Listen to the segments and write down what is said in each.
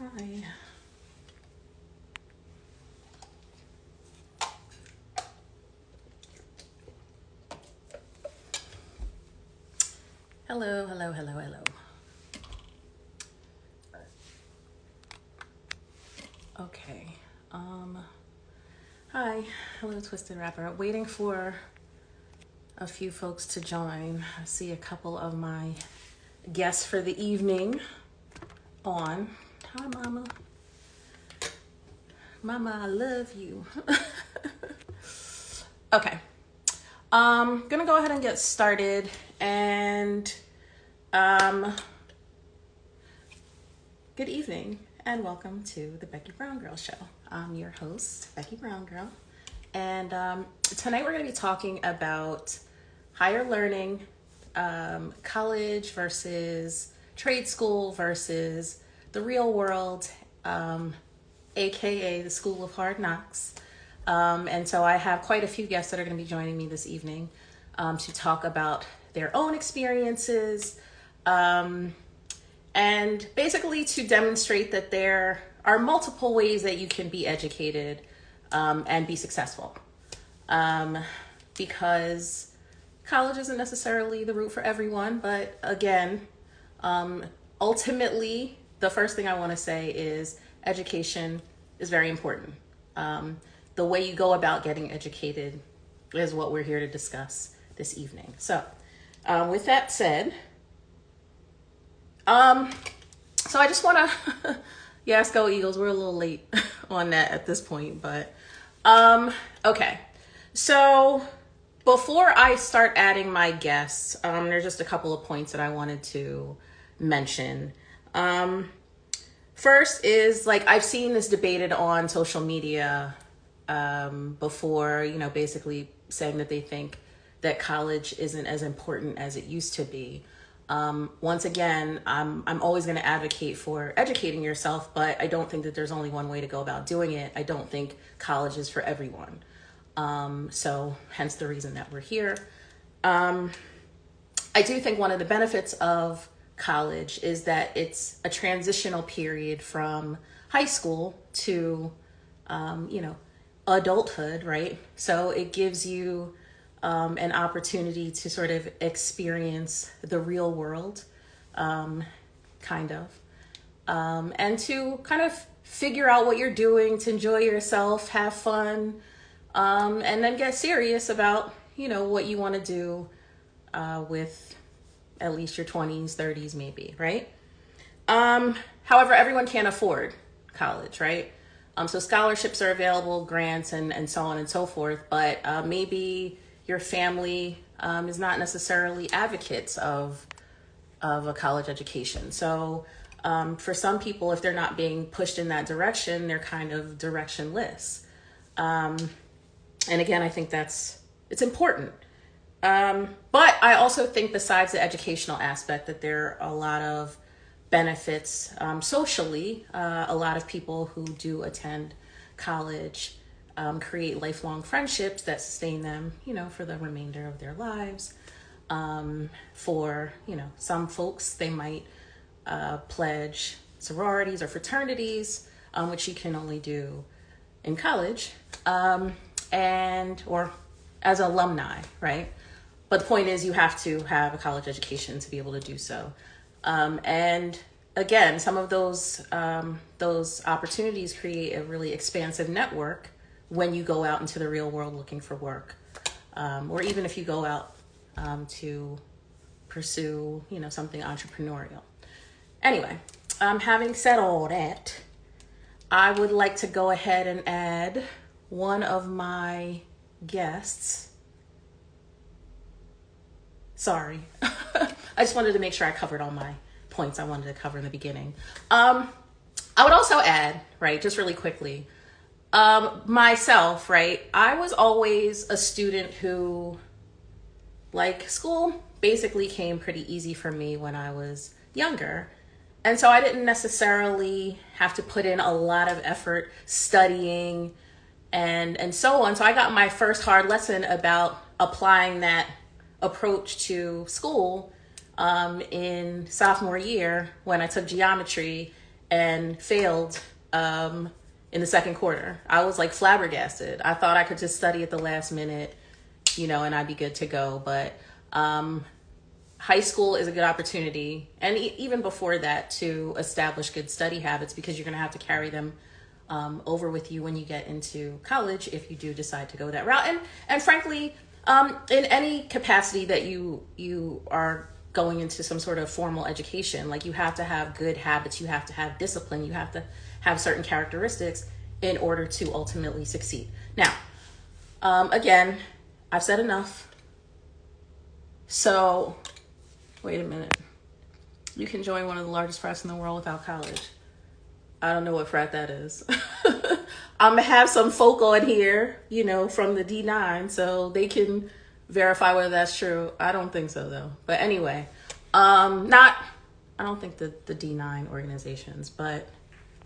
Hi. Hello, hello, hello, hello. Okay. Hi. Hello, Twisted Rapper. Waiting for a few folks to join. I see a couple of my guests for the evening on. Hi, Mama. Mama, I love you. Okay. Gonna go ahead and get started, and good evening and welcome to the Becky Brown Girl Show. I'm your host, Becky Brown Girl, and tonight we're going to be talking about higher learning, college versus trade school versus the real world, aka the School of Hard Knocks. And so I have quite a few guests that are going to be joining me this evening to talk about their own experiences, and basically to demonstrate that there are multiple ways that you can be educated and be successful. Because college isn't necessarily the route for everyone, but again, ultimately, the first thing I want to say is education is very important. The way you go about getting educated is what we're here to discuss this evening. So, with that said, so I just want to, yes, go Eagles. We're a little late on that at this point, but, okay. So before I start adding my guests, there's just a couple of points that I wanted to mention. First is, like, I've seen this debated on social media before, basically saying that they think that college isn't as important as it used to be. Once again, I'm always going to advocate for educating yourself, but I don't think that there's only one way to go about doing it. I don't think college is for everyone. So hence the reason that we're here. I do think one of the benefits of college is that it's a transitional period from high school to, adulthood, right? So it gives you an opportunity to sort of experience the real world, kind of, and to kind of figure out what you're doing, to enjoy yourself, have fun, and then get serious about, what you want to do with at least your 20s, 30s, maybe, right? However, everyone can't afford college, right? So scholarships are available, grants, and so on and so forth, but maybe your family is not necessarily advocates of a college education. So for some people, if they're not being pushed in that direction, they're kind of directionless. And again, I think it's important. But I also think, besides the educational aspect, that there are a lot of benefits socially. A lot of people who do attend college create lifelong friendships that sustain them, for the remainder of their lives. For, some folks, they might pledge sororities or fraternities, which you can only do in college, or as alumni, right? But the point is, you have to have a college education to be able to do so. And again, some of those opportunities create a really expansive network when you go out into the real world looking for work, or even if you go out to pursue, something entrepreneurial. Anyway, having said all that, I would like to go ahead and add one of my guests. Sorry. I just wanted to make sure I covered all my points I wanted to cover in the beginning. I would also add, right, just really quickly, myself, right, I was always a student who, like, school basically came pretty easy for me when I was younger. And so I didn't necessarily have to put in a lot of effort studying and so on. So I got my first hard lesson about applying that approach to school in sophomore year when I took geometry, and failed in the second quarter. I was like flabbergasted. I thought I could just study at the last minute, and I'd be good to go. But high school is a good opportunity, and even before that, to establish good study habits, because you're going to have to carry them over with you when you get into college, if you do decide to go that route. And frankly, in any capacity that you are going into some sort of formal education, like, you have to have good habits, you have to have discipline, you have to have certain characteristics in order to ultimately succeed. Now, again, I've said enough. So, wait a minute. You can join one of the largest frats in the world without college. I don't know what frat that is. I'm gonna have some folk on here, from the D9, so they can verify whether that's true. I don't think so, though. But anyway, not. I don't think the D9 organizations, but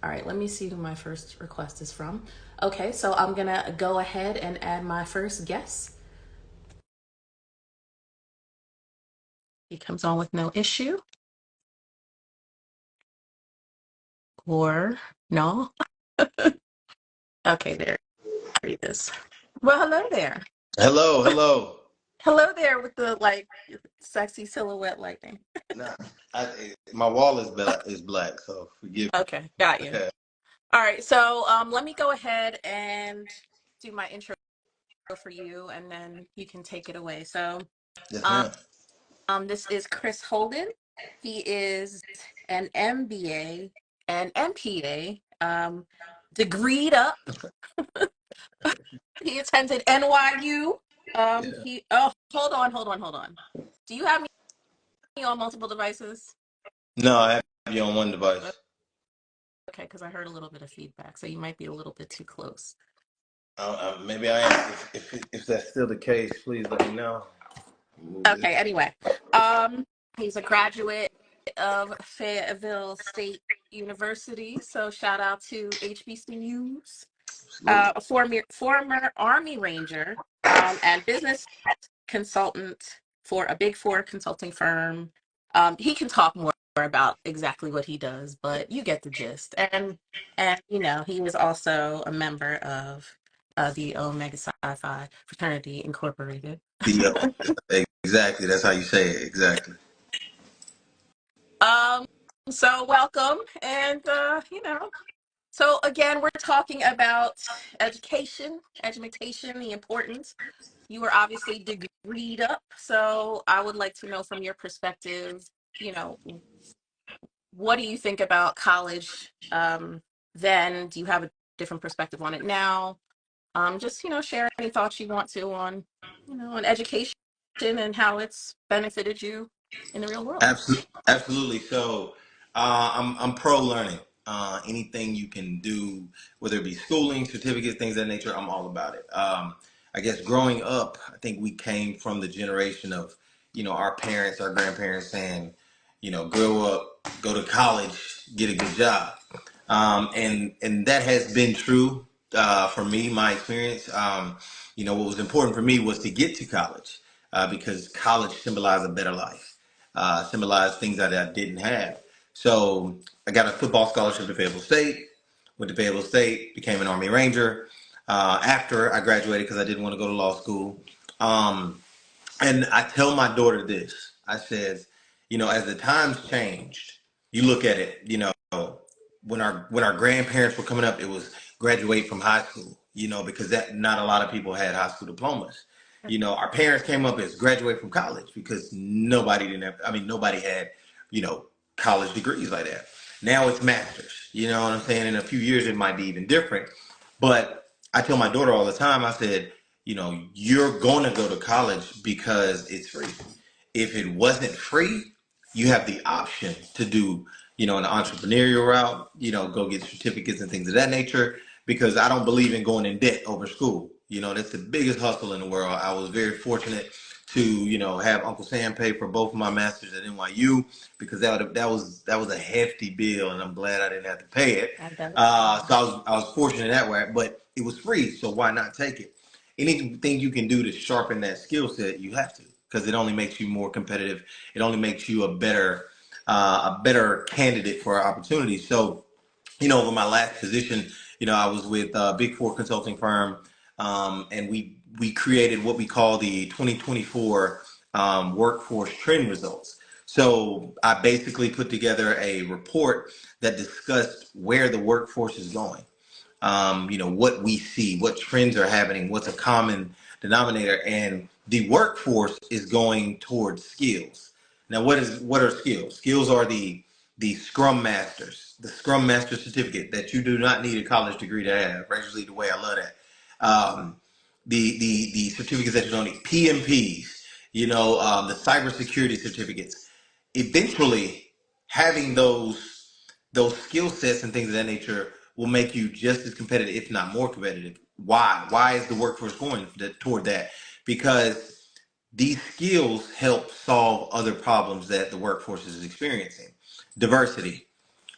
all right. Let me see who my first request is from. Okay, so I'm gonna go ahead and add my first guest. He comes on with no issue, or no. Okay, there he is. Well, hello there. Hello, hello. Hello there with the sexy silhouette lighting. Nah, my wall is black, so forgive Okay, got you. me. All right, so let me go ahead and do my intro for you, and then you can take it away. So, Yes, um, ma'am. this is Chris Holden. He is an MBA and MPA, degreed up. He attended NYU. Yeah. He oh, hold on. Do you have me on multiple devices? No, I have you on one device. Okay, because I heard a little bit of feedback, so you might be a little bit too close. Maybe I am. If that's still the case, please let me know. Move this. Okay, anyway. Um, he's a graduate of Fayetteville State University, so shout out to HBCUs. Absolutely. A former Army Ranger, and business consultant for a Big Four consulting firm. He can talk more about exactly what he does, but you get the gist. And he was also a member of the Omega Psi Phi Fraternity Incorporated. The exactly. That's how you say it. Exactly. um, so welcome, and so again, we're talking about education, the importance. You were obviously degreed up, so I would like to know from your perspective, you know, what do you think about college then? Do you have a different perspective on it now? Just, share any thoughts you want to on education and how it's benefited you in the real world. Absolutely. So, I'm pro learning. Anything you can do, whether it be schooling, certificates, things of that nature, I'm all about it. I guess growing up, I think we came from the generation of, our parents, our grandparents saying, grow up, go to college, get a good job. And that has been true for me, my experience. What was important for me was to get to college because college symbolized a better life, symbolized things that I didn't have. So I got a football scholarship to Fayetteville State, went to Fayetteville State, became an Army Ranger after I graduated because I didn't want to go to law school. Um, and I tell my daughter this. I said, as the times changed, you look at it, when our grandparents were coming up, it was graduate from high school, because that not a lot of people had high school diplomas. Our parents came up as graduate from college because nobody had, you know, college degrees like that. Now it's masters. You know what I'm saying? In a few years it might be even different. But I tell my daughter all the time, I said, you're going to go to college because it's free. If it wasn't free, you have the option to do, an entrepreneurial route, go get certificates and things of that nature, because I don't believe in going in debt over school. That's the biggest hustle in the world. I was very fortunate to, have Uncle Sam pay for both of my masters at NYU because that was a hefty bill, and I'm glad I didn't have to pay it. I bet. So I was fortunate that way, but it was free, so why not take it? Anything you can do to sharpen that skill set, you have to, because it only makes you more competitive. It only makes you a better candidate for opportunities. So over my last position, I was with a Big Four consulting firm, and we created what we call the 2024 workforce trend results. So I basically put together a report that discussed where the workforce is going, what we see, what trends are happening, what's a common denominator, and the workforce is going towards skills. Now, what are skills? Skills are the Scrum Masters, the Scrum Master certificate that you do not need a college degree to have. Actually, the way I love that. The certificates that you don't need, PMPs, the cybersecurity certificates. Eventually, having those skill sets and things of that nature will make you just as competitive, if not more competitive. Why? Why is the workforce going toward that? Because these skills help solve other problems that the workforce is experiencing. Diversity,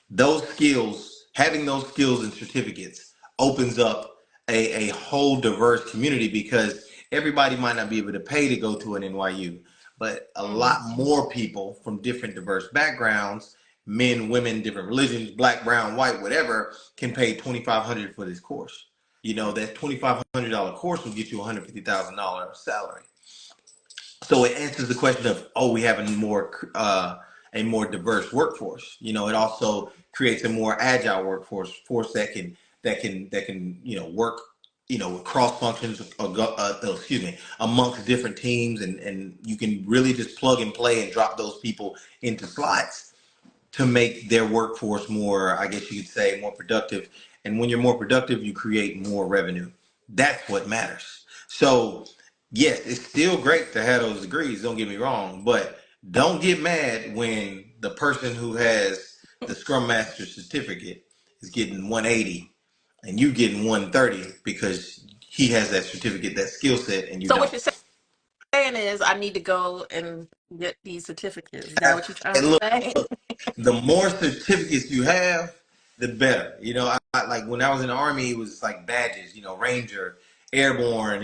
those skills, having those skills and certificates opens up a whole diverse community, because everybody might not be able to pay to go to an NYU, but a lot more people from different diverse backgrounds, men, women, different religions, black, brown, white, whatever, can pay $2,500 for this course. That $2,500 course will get you $150,000 salary. So it answers the question of, we have a more diverse workforce. It also creates a more agile force that can work with cross functions, amongst different teams, and you can really just plug and play and drop those people into slots to make their workforce more, I guess you could say, more productive. And when you're more productive, you create more revenue. That's what matters. So, yes, it's still great to have those degrees, don't get me wrong, but don't get mad when the person who has the Scrum Master certificate is getting 180 and you getting 130 because he has that certificate, that skill set, and you So don't. what you're saying is I need to go and get these certificates. Is that what you're trying And to look, say? the more certificates you have, the better. I like when I was in the Army, it was like badges, Ranger, Airborne,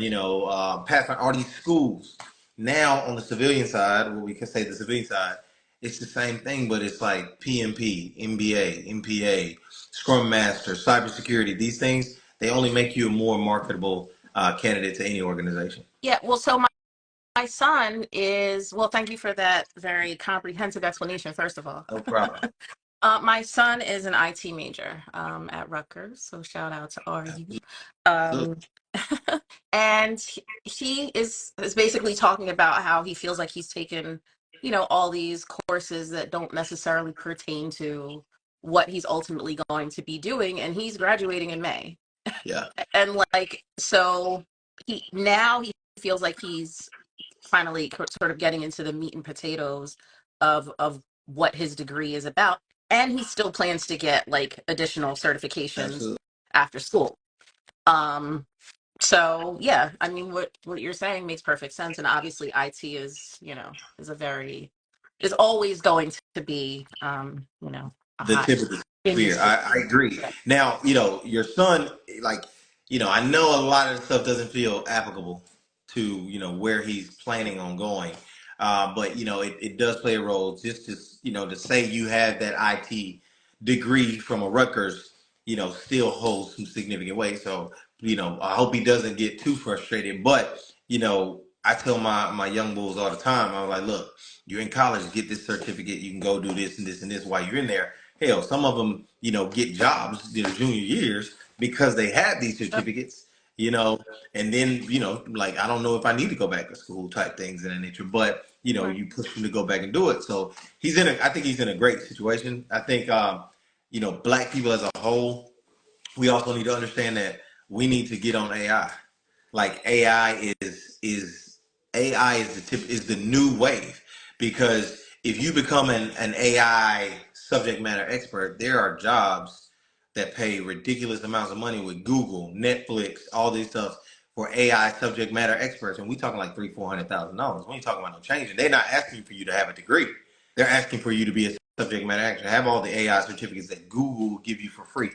Pathfinder, all these schools. Now on the civilian side, what we can say the civilian side, it's the same thing, but it's like PMP, MBA, MPA, Scrum Master, cybersecurity. These things, they only make you a more marketable candidate to any organization. Yeah, well, so my son is, well, thank you for that very comprehensive explanation, first of all. No problem. My son is an IT major at Rutgers, so shout out to RU. Um, and he is basically talking about how he feels like he's taken, all these courses that don't necessarily pertain to what he's ultimately going to be doing, and he's graduating in May. Yeah. And so he feels like he's finally sort of getting into the meat and potatoes of what his degree is about, and he still plans to get like additional certifications Absolutely. after school. So yeah, I mean, what you're saying makes perfect sense, and obviously IT is always going to be a The hot tip of the spear. industry. I agree. Now, your son, like, I know a lot of the stuff doesn't feel applicable to, where he's planning on going. But, it does play a role just to, to say you have that IT degree from a Rutgers, still holds some significant weight. So, I hope he doesn't get too frustrated. But, I tell my young bulls all the time, I'm like, look, you're in college, get this certificate. You can go do this and this and this while you're in there. Hell, some of them, get jobs their junior years because they have these certificates, and then, like, I don't know if I need to go back to school type things in that nature, but, Right. you push him to go back and do it. So I think he's in a great situation. I think, black people as a whole, we also need to understand that we need to get on AI. Like AI is the new wave, because if you become an AI subject matter expert, there are jobs that pay ridiculous amounts of money with Google, Netflix, all these stuff for AI subject matter experts, and we talking like $300,000-$400,000. We ain't talking about no change. And they're not asking for you to have a degree; they're asking for you to be a subject matter expert, have all the AI certificates that Google will give you for free.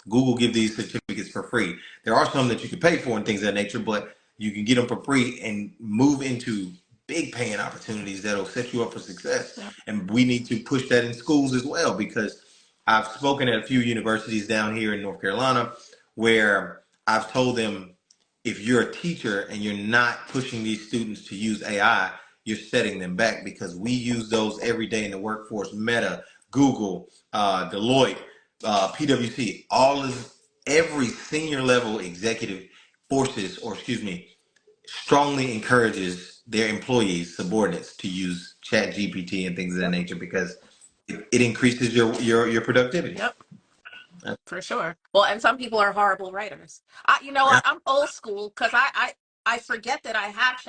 Google give these certificates for free. There are some that you can pay for and things of that nature, but you can get them for free and move into big paying opportunities that'll set you up for success. Yeah. And we need to push that in schools as well, because I've spoken at a few universities down here in North Carolina where I've told them, if you're a teacher and you're not pushing these students to use AI, you're setting them back, because we use those every day in the workforce. Meta, Google, Deloitte, PwC, every senior level executive forces, or excuse me, strongly encourages their employees, subordinates, to use Chat GPT and things of that Yep. nature, because it increases your productivity. Yep. For sure. Well, and some people are horrible writers. You know Yeah. what? I'm old school because I forget that I have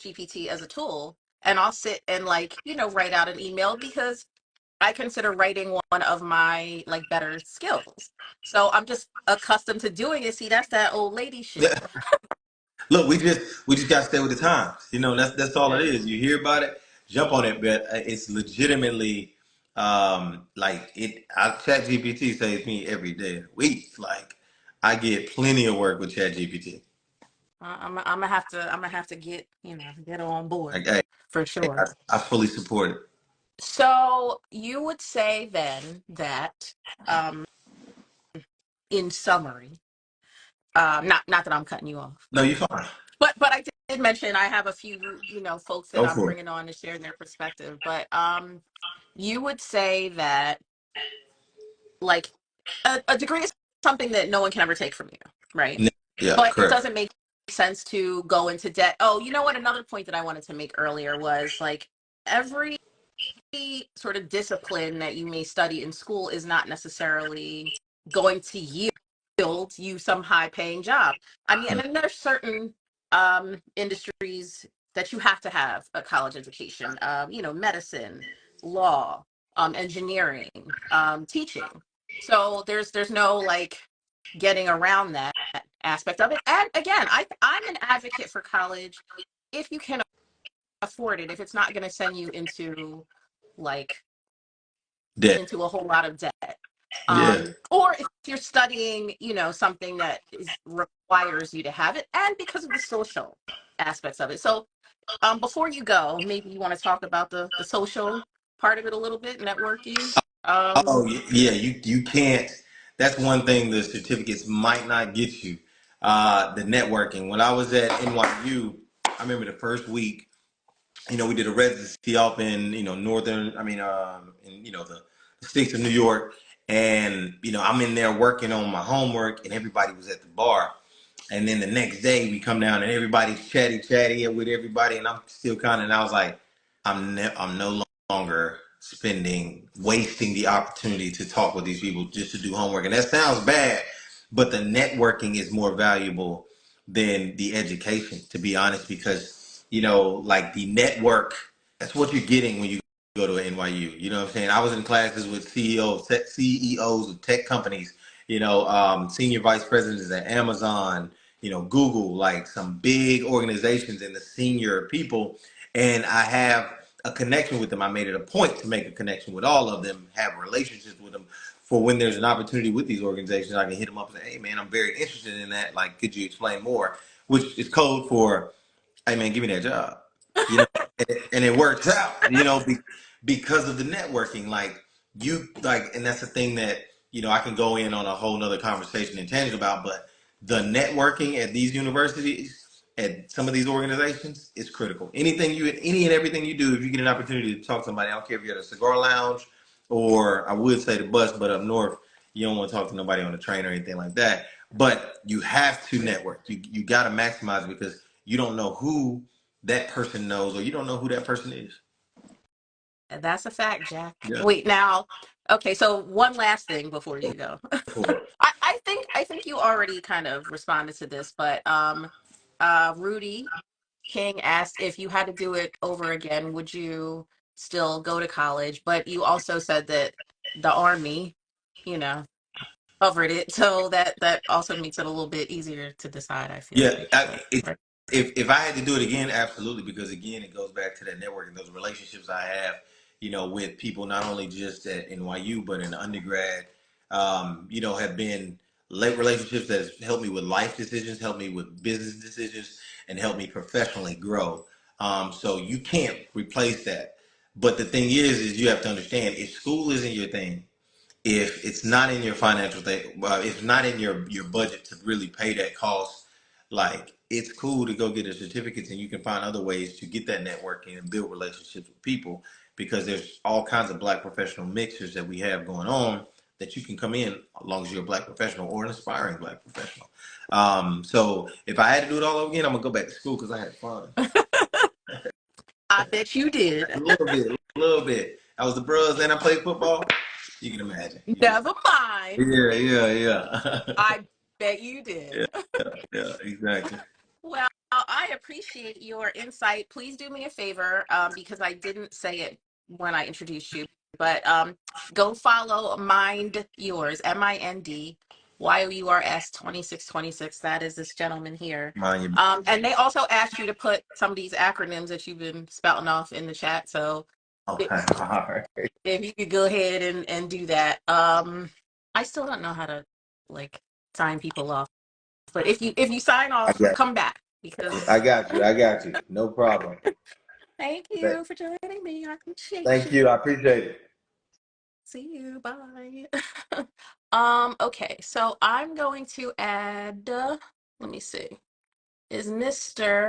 GPT as a tool, and I'll sit and like write out an email because I consider writing one of my like better skills. So I'm just accustomed to doing it. See, that's that old lady shit. Look, we just got to stay with the times. That's all it Yeah. is. You hear about it, jump on it, but it's legitimately like it. Chat GPT saves me every day of the week. Like, I get plenty of work with Chat GPT. I'm gonna have to get on board Like, hey, for sure. I fully support it. So you would say then that um in summary, not that I'm cutting you off, No, you fine. but I did mention I have a few folks that Go I'm for it. bringing on to share their perspective. But you would say that like a degree is something that no one can ever take from you, right? Yeah, But it correct. doesn't make sense to go into debt. Oh, you know what? Another point that I wanted to make earlier was like every sort of discipline that you may study in school is not necessarily going to yield you some high paying job. I mean, and then there's certain industries that you have to have a college education, medicine, law, engineering, teaching. So there's no like getting around that aspect of it. And again, I'm an advocate for college if you can afford it, if it's not going to send you like Debt. into a whole lot of debt. Yeah. Or if you're studying, something that requires you to have it, and because of the social aspects of it. So before you go, maybe you want to talk about the social part of it a little bit, networking. Oh yeah, you can't. That's one thing the certificates might not get you. The networking. When I was at NYU, I remember the first week. We did a residency up in northern. I mean, in the states of New York, and I'm in there working on my homework, and everybody was at the bar. And then the next day we come down and everybody's chatty with everybody, and I'm still kind of. And I was like, I'm no longer wasting the opportunity to talk with these people just to do homework. And that sounds bad, but the networking is more valuable than the education, to be honest, because like the network, that's what you're getting when you go to NYU. You know what I'm saying? I was in classes with CEOs of tech companies, senior vice presidents at Amazon, Google, like some big organizations, and the senior people. And I have a connection with them. I made it a point to make a connection with all of them, have relationships with them, for when there's an opportunity with these organizations, I can hit them up and say, hey man, I'm very interested in that. Like, could you explain more? Which is code for, hey man, give me that job. And it works out, because of the networking. Like, and that's the thing that, I can go in on a whole nother conversation in tangent about, but the networking at these universities, at some of these organizations, is critical. Any and everything you do, if you get an opportunity to talk to somebody, I don't care if you're at a cigar lounge, or I would say the bus, but up north, you don't want to talk to nobody on the train or anything like that. But you have to network. You got to maximize it, because you don't know who that person knows, or you don't know who that person is. That's a fact, Jack. Yeah. Wait, now, okay, so one last thing before you go. For I think you already kind of responded to this, but Rudy King asked if you had to do it over again, would you still go to college? But you also said that the army, you know, covered it, so that also makes it a little bit easier to decide, I feel Yeah, like. But right. if I had to do it again, absolutely, because again, it goes back to that networking, those relationships I have, with people not only just at NYU but in undergrad, have been late relationships that has helped me with life decisions, helped me with business decisions, and helped me professionally grow. So you can't replace that. But the thing is you have to understand, if school isn't your thing, if it's not in your financial thing, well, if not in your budget to really pay that cost, like it's cool to go get a certificate, and you can find other ways to get that networking and build relationships with people, because there's all kinds of black professional mixers that we have going on that you can come in as long as you're a black professional or an aspiring black professional. So if I had to do it all over again, I'm gonna go back to school because I had fun. I bet you did. A little bit, a little bit. I was the bros, and I played football. You can imagine. Never mind. Yeah. I bet you did. Yeah, yeah, exactly. Well, I appreciate your insight. Please do me a favor, because I didn't say it when I introduced you, but go follow Mind Yours, MINDYOURS 2626. That is this gentleman here. Mind your And they also asked you to put some of these acronyms that you've been spouting off in the chat. So okay. All right. if you could go ahead and do that. I still don't know how to like sign people off, but if you sign I off, got come back you. because I got you. I got you. No problem. thank you for joining me. I appreciate Thank you. you. I appreciate it. See you. Bye. Okay, so I'm going to add let me see. Is Mr.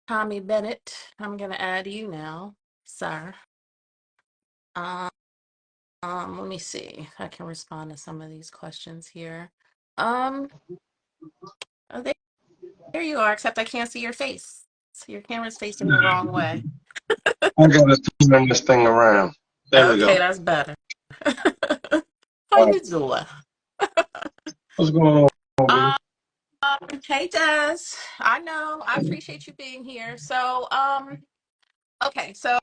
Tommy Bennett. I'm gonna add you now, sir. Um, let me see if I can respond to some of these questions here. Oh, there you are, except I can't see your face. So your camera's facing the wrong way. I gotta turn this thing around. There we Okay, go. that's better. How All right. you doing? What's going on, B? Um, hey Des. I know. I appreciate you being here. So, okay, so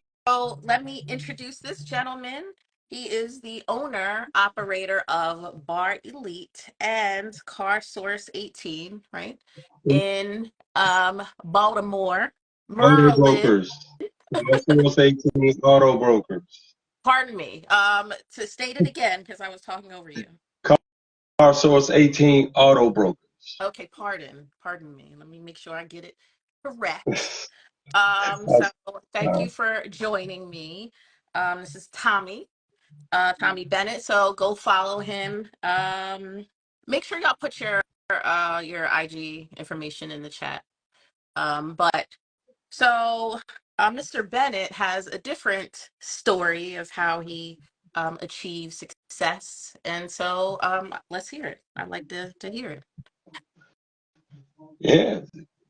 let me introduce this gentleman. He is the owner, operator of Bar Elite and Car Source 18, right? In Baltimore, Auto Maryland. brokers. Source 18 auto brokers. Pardon me. To state it again, because I was talking over you. Car Source 18 auto brokers. Okay, pardon me. Let me make sure I get it correct. That's, So thank you for joining me. This is Tommy, Tommy Bennett. So go follow him. Make sure y'all put your IG information in the chat. But so Mr. Bennett has a different story of how he achieved success, and so let's hear it. I'd like to hear it. yeah,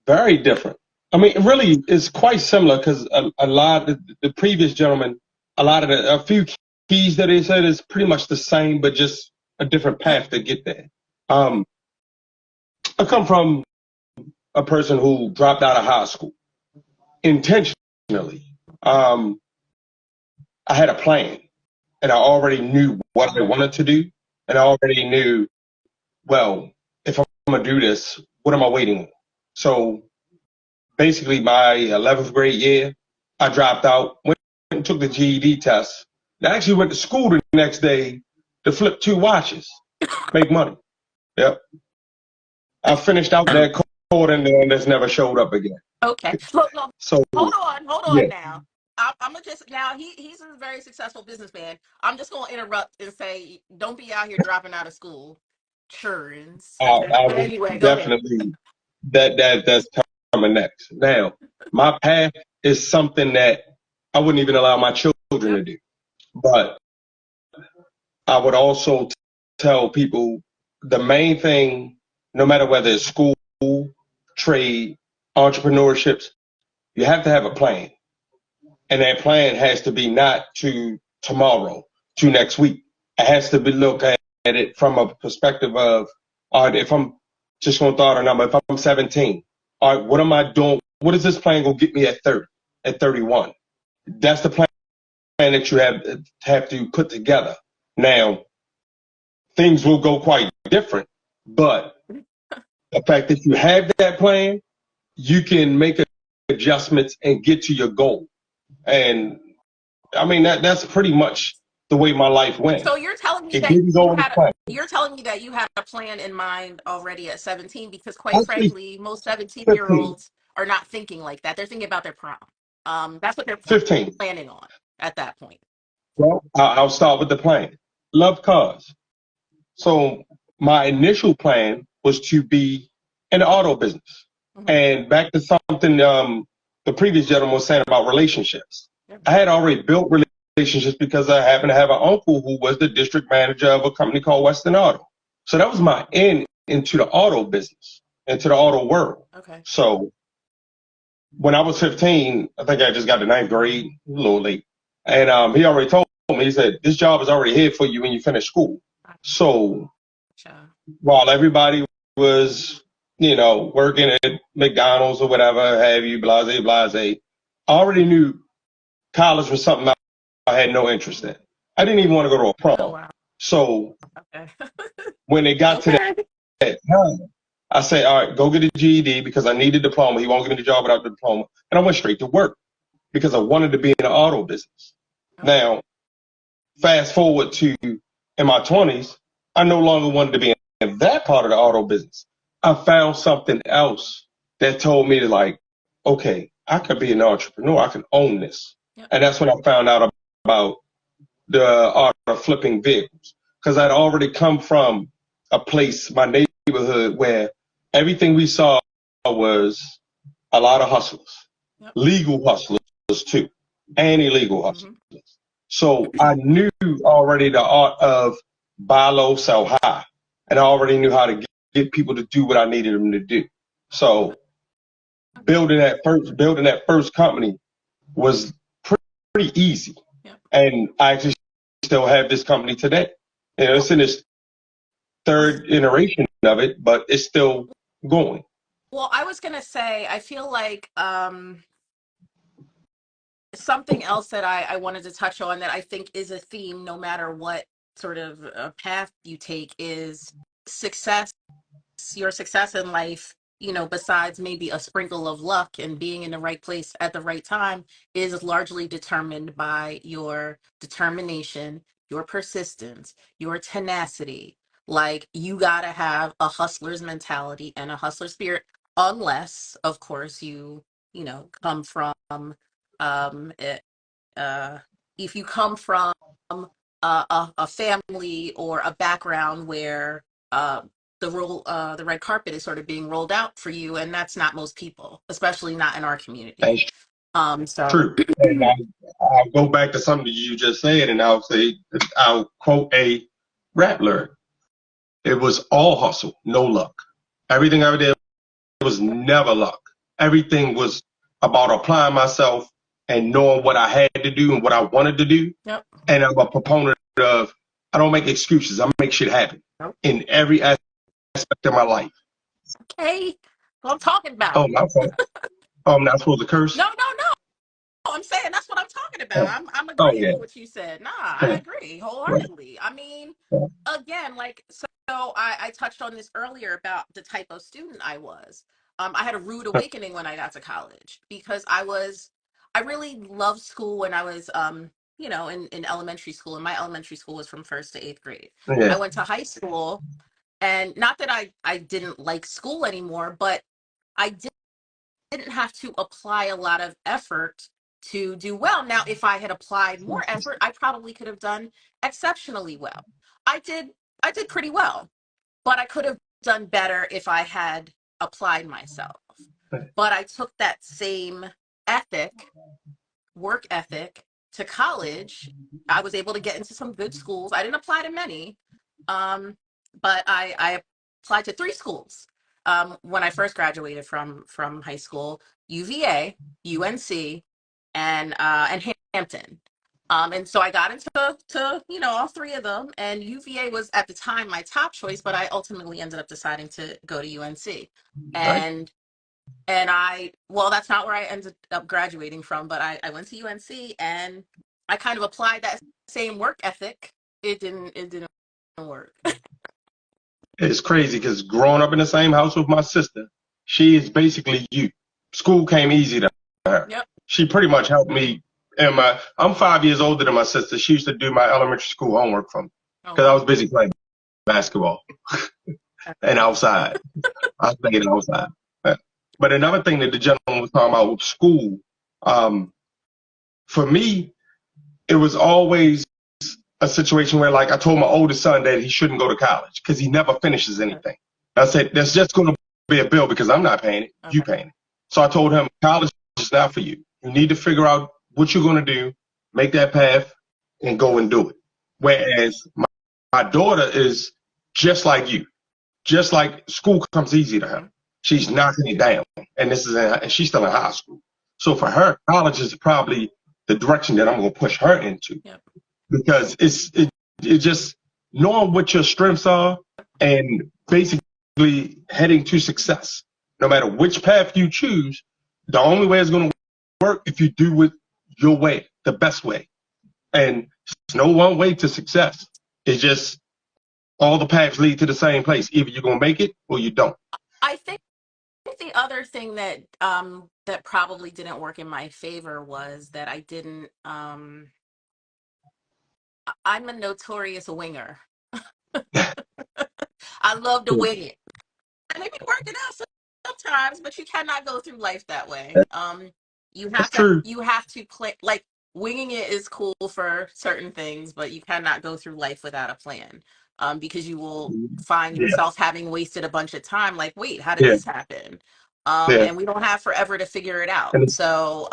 very different. I mean, it really is quite similar because a lot of the previous gentleman, a few keys that he said is pretty much the same, but just a different path to get there. Um, I come from a person who dropped out of high school intentionally. Um, I had a plan and I already knew what I wanted to do. And I already knew, well, if I'm going to do this, what am I waiting on? So basically, my 11th grade year, I dropped out, went and took the GED test. I actually went to school the next day to flip 2 watches, make money. Yep. I finished out that court and then just never showed up again. Okay. Look, So, hold yeah. on now. I'm gonna just now he's a very successful businessman. I'm just gonna interrupt and say, don't be out here dropping out of school. Churns. Okay. I But would anyway, go ahead. definitely that's coming next. Now, my path is something that I wouldn't even allow my children to do. But I would also tell people the main thing, no matter whether it's school, trade, entrepreneurships, you have to have a plan. And that plan has to be not to tomorrow, to next week. It has to be look at it from a perspective of, all right, if I'm just going to throw out a number, if I'm 17, all right, what am I doing? What is this plan going to get me at 30, at 31? That's the plan that you have to put together. Now, things will go quite different, but the fact that you have that plan, you can make adjustments and get to your goal. And I mean, that's pretty much the way my life went. So you're telling me It that didn't go in plan. you're telling me that you had a plan in mind already at 17, because quite Actually, frankly, most 17-year 15. olds are not thinking like that. They're thinking about their prom. That's what they're 15. planning on at that point. Well, I'll start with the plan. Love cars. So my initial plan was to be in the auto business. Mm-hmm. And back to something the previous gentleman was saying about relationships. Yep. I had already built relationships because I happened to have an uncle who was the district manager of a company called Western Auto. So that was my in into the auto business, into the auto world. Okay. So when I was 15, I think I just got to ninth grade, a little late. And he already told me, he said, this job is already here for you when you finish school. So Gotcha. while everybody was, working at McDonald's or whatever, have you, blase, blase, I already knew college was something I had no interest in. I didn't even want to go to a prom. Oh, wow. So Okay. when it got to that time, I said, all right, go get a GED because I need a diploma. He won't give me the job without the diploma. And I went straight to work because I wanted to be in the auto business. Okay. Now, fast forward to in my 20s, I no longer wanted to be in that part of the auto business. I found something else that told me to like, okay, I could be an entrepreneur. I can own this. Yep. And that's when I found out about the art of flipping vehicles because I'd already come from a place, my neighborhood, where everything we saw was a lot of hustlers, Yep. legal hustlers too, and illegal hustlers. Mm-hmm. So I knew already the art of buy low, sell high, and I already knew how to get people to do what I needed them to do. So building that first company was pretty easy, Yep. and I actually still have this company today. It's in its third iteration of it, but it's still going. Well, I was gonna say, I feel like something else that I wanted to touch on that I think is a theme no matter what sort of path you take is success, your success in life, besides maybe a sprinkle of luck and being in the right place at the right time, is largely determined by your determination, your persistence, your tenacity. Like, you gotta have a hustler's mentality and a hustler spirit, unless, of course, come from um eh, uh if you come from a family or a background where uh the red carpet is sort of being rolled out for you, and that's not most people, especially not in our community. That's So true. And I'll go back to something you just said, and I'll quote a rap lyric. It was all hustle, no luck. Everything I did was never luck. Everything was about applying myself and knowing what I had to do and what I wanted to do. Yep. And I'm a proponent of, I don't make excuses. I make shit happen in every aspect of my life. Okay, what I'm talking about. Oh, my fault. Oh, I'm not supposed to curse? No, I'm saying that's what I'm talking about. I'm Oh, agreeing yeah. with what you said. Nah, I agree wholeheartedly. I mean, again, like, so I touched on this earlier about the type of student I was. I had a rude awakening when I got to college because I really loved school when I was in elementary school, and my elementary school was from first to eighth grade. Yeah. I went to high school, and not that I didn't like school anymore, but I didn't have to apply a lot of effort to do well. Now, if I had applied more effort, I probably could have done exceptionally well. I did I did pretty well, but I could have done better if I had applied myself. But I took that same work ethic to college. I was able to get into some good schools. I didn't apply to many, but I applied to three schools when I first graduated from high school: UVA, UNC, and Hampton. And so I got into all three of them, and UVA was at the time my top choice, but I ultimately ended up deciding to go to UNC. Right. Well, that's not where I ended up graduating from, but I went to UNC, and I kind of applied that same work ethic. It didn't work. It's crazy because growing up in the same house with my sister, she is basically you. School came easy to her. Yep. She pretty much helped me. I'm 5 years older than my sister. She used to do my elementary school homework for me because I was busy playing basketball and outside. I was playing outside. But another thing that the gentleman was talking about with school, for me, it was always a situation where, like, I told my oldest son that he shouldn't go to college because he never finishes anything. I said, that's just going to be a bill because I'm not paying it. You paying it. So I told him, college is not for you. You need to figure out what you're going to do, make that path, and go and do it. Whereas my daughter is just like you. Just like school comes easy to her. She's knocking it down. And and she's still in high school. So for her, college is probably the direction that I'm going to push her into. Yep. Because it just knowing what your strengths are and basically heading to success. No matter which path you choose, the only way it's going to work if you do it your way, the best way. And there's no one way to success. It's just all the paths lead to the same place. Either you're going to make it or you don't. I think the other thing that that probably didn't work in my favor was that I didn't I'm a notorious winger. I love to wing it. And maybe working out sometimes, but you cannot go through life that way. That's true. You have to play, like, winging it is cool for certain things, but you cannot go through life without a plan. Because you will find Yeah. yourself having wasted a bunch of time. Like, wait, how did Yeah. this happen? Yeah. And we don't have forever to figure it out. And So,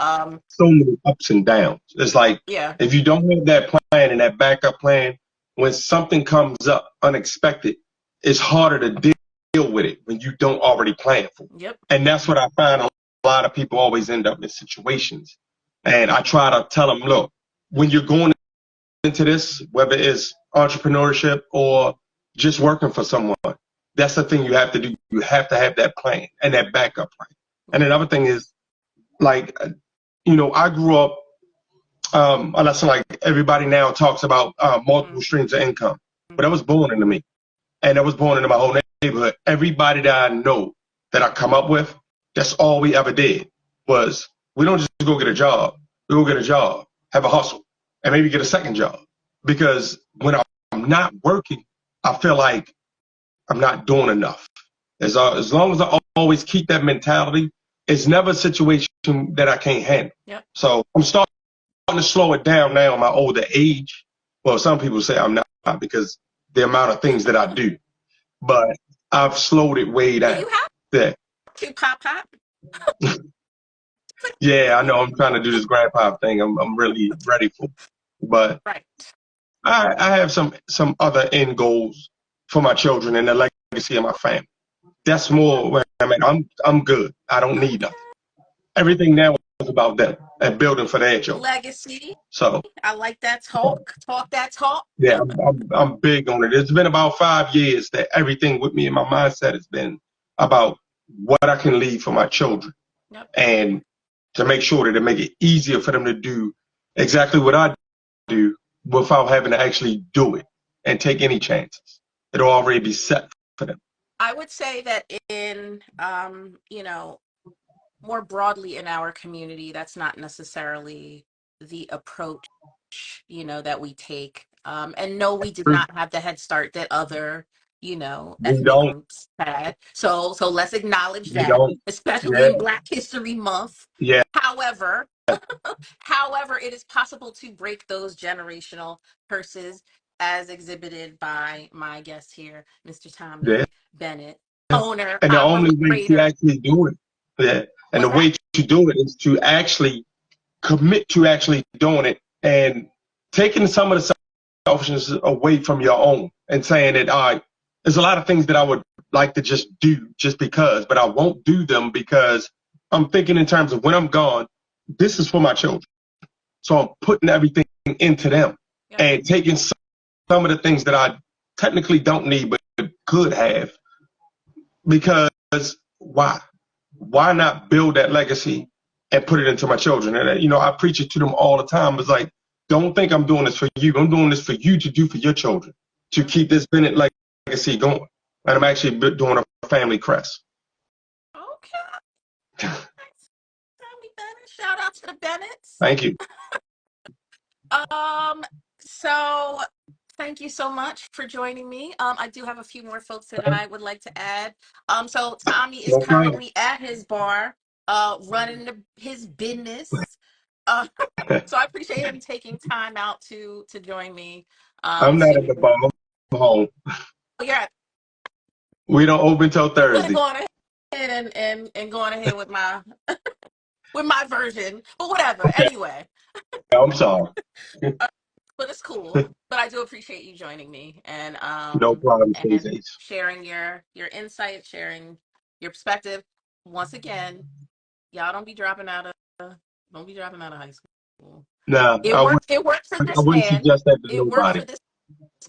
so many ups and downs. It's like, yeah, if you don't have that plan and that backup plan, when something comes up unexpected, it's harder to deal with it when you don't already plan for it. yep, And that's what I find a lot of people always end up in situations. And I try to tell them, look, when you're going into this, whether it's entrepreneurship or just working for someone, that's the thing you have to do. You have to have that plan and that backup plan. And another thing is, like, I grew up, unless like everybody now talks about multiple streams of income, but that was born into me. And that was born into my whole neighborhood. Everybody that I know that I come up with, that's all we ever did was we don't just go get a job. We go get a job, have a hustle, and maybe get a second job. Because when I'm not working, I feel like I'm not doing enough. As long as I always keep that mentality, it's never a situation that I can't handle. yep. So I'm starting to slow it down now in my older age. Well, some people say I'm not because the amount of things that I do, but I've slowed it way down. You have Yeah. to pop. Yeah, I know I'm trying to do this grandpa thing. I'm really ready for it. But Right. I have some other end goals for my children and the legacy of my family. That's more where I'm at. I'm good. I don't need nothing. Everything now is about them and building for their children. Legacy. So I like that talk. Talk that talk. yeah, I'm big on it. It's been about 5 years that everything with me and my mindset has been about what I can leave for my children. Yep. And to make sure that it make it easier for them to do exactly what I do without having to actually do it and take any chances. It'll already be set for them. I would say that in, more broadly in our community, that's not necessarily the approach, that we take. And no, we did not have the head start that other, We ethnic don't. groups had. So let's acknowledge We that, don't. especially Yeah. in Black History Month. Yeah. However, however, it is possible to break those generational curses as exhibited by my guest here, Mr. Tommy Yeah. Bennett, owner, And the only way to operator. actually do it, yeah. And the What's way to do it is to actually commit to actually doing it and taking some of the selfishness away from your own and saying that, all right, there's a lot of things that I would like to just do just because, but I won't do them because I'm thinking in terms of when I'm gone, this is for my children. So I'm putting everything into them and taking some of the things that I technically don't need but could have, because why? Why not build that legacy and put it into my children? And, I preach it to them all the time. It's like, don't think I'm doing this for you. I'm doing this for you to do for your children, to keep this Bennett legacy going. And I'm actually doing a family crest. Okay. Family Bennett. Shout out to the Bennetts. Thank you. So thank you so much for joining me. I do have a few more folks that I would like to add. So Tommy is No problem. currently at his bar, running his business. So I appreciate him taking time out to join me. I'm not in the bar. I'm home. Yeah, We don't open till Thursday. going ahead and going ahead with my with my version, but whatever. Okay, Anyway, I'm sorry. but it's cool. But I do appreciate you joining me No problem, and Stacey. sharing your insight, sharing your perspective. Once again, y'all don't be dropping out of high school. Nah, It worked. It worked for I this wouldn't man. suggest that to It worked nobody. for this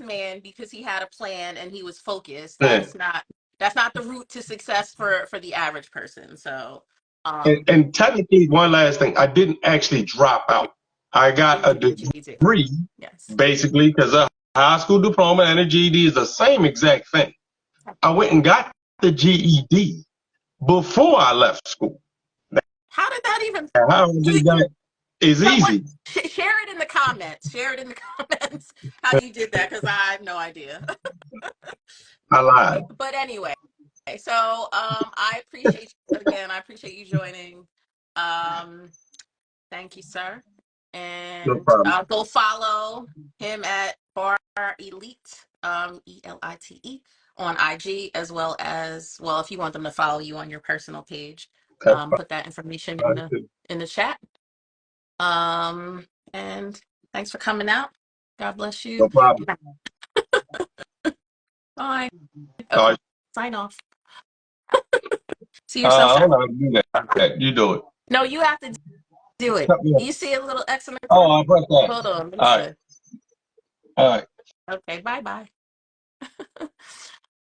man because he had a plan and he was focused. Yeah. That's not the route to success for the average person. So, And technically, one last thing, I didn't actually drop out. I got a indeed, you do. degree, Yes. basically, because a high school diploma and a GED is the same exact thing. I went and got the GED before I left school. How did that even? How I did that is Someone easy. share it in the comments. Share it in the comments how you did that because I have no idea. I lied. But anyway, so I appreciate you again. I appreciate you joining. Um, Thank you, sir. No And problem. go follow him at Bar Elite, ELITE, on IG, as well as, well, if you want them to follow you on your personal page, That's put that information fine too. in the chat. And thanks for coming out. God bless No you. problem. Bye. All Okay, right. sign off. See yourself, I sir. don't know how to do that. You do it. No, you have to do it. Cut me off. You see a little exclamation Oh, mark? I pressed that. Hold on. Let me All right. see. All right. Okay, bye bye.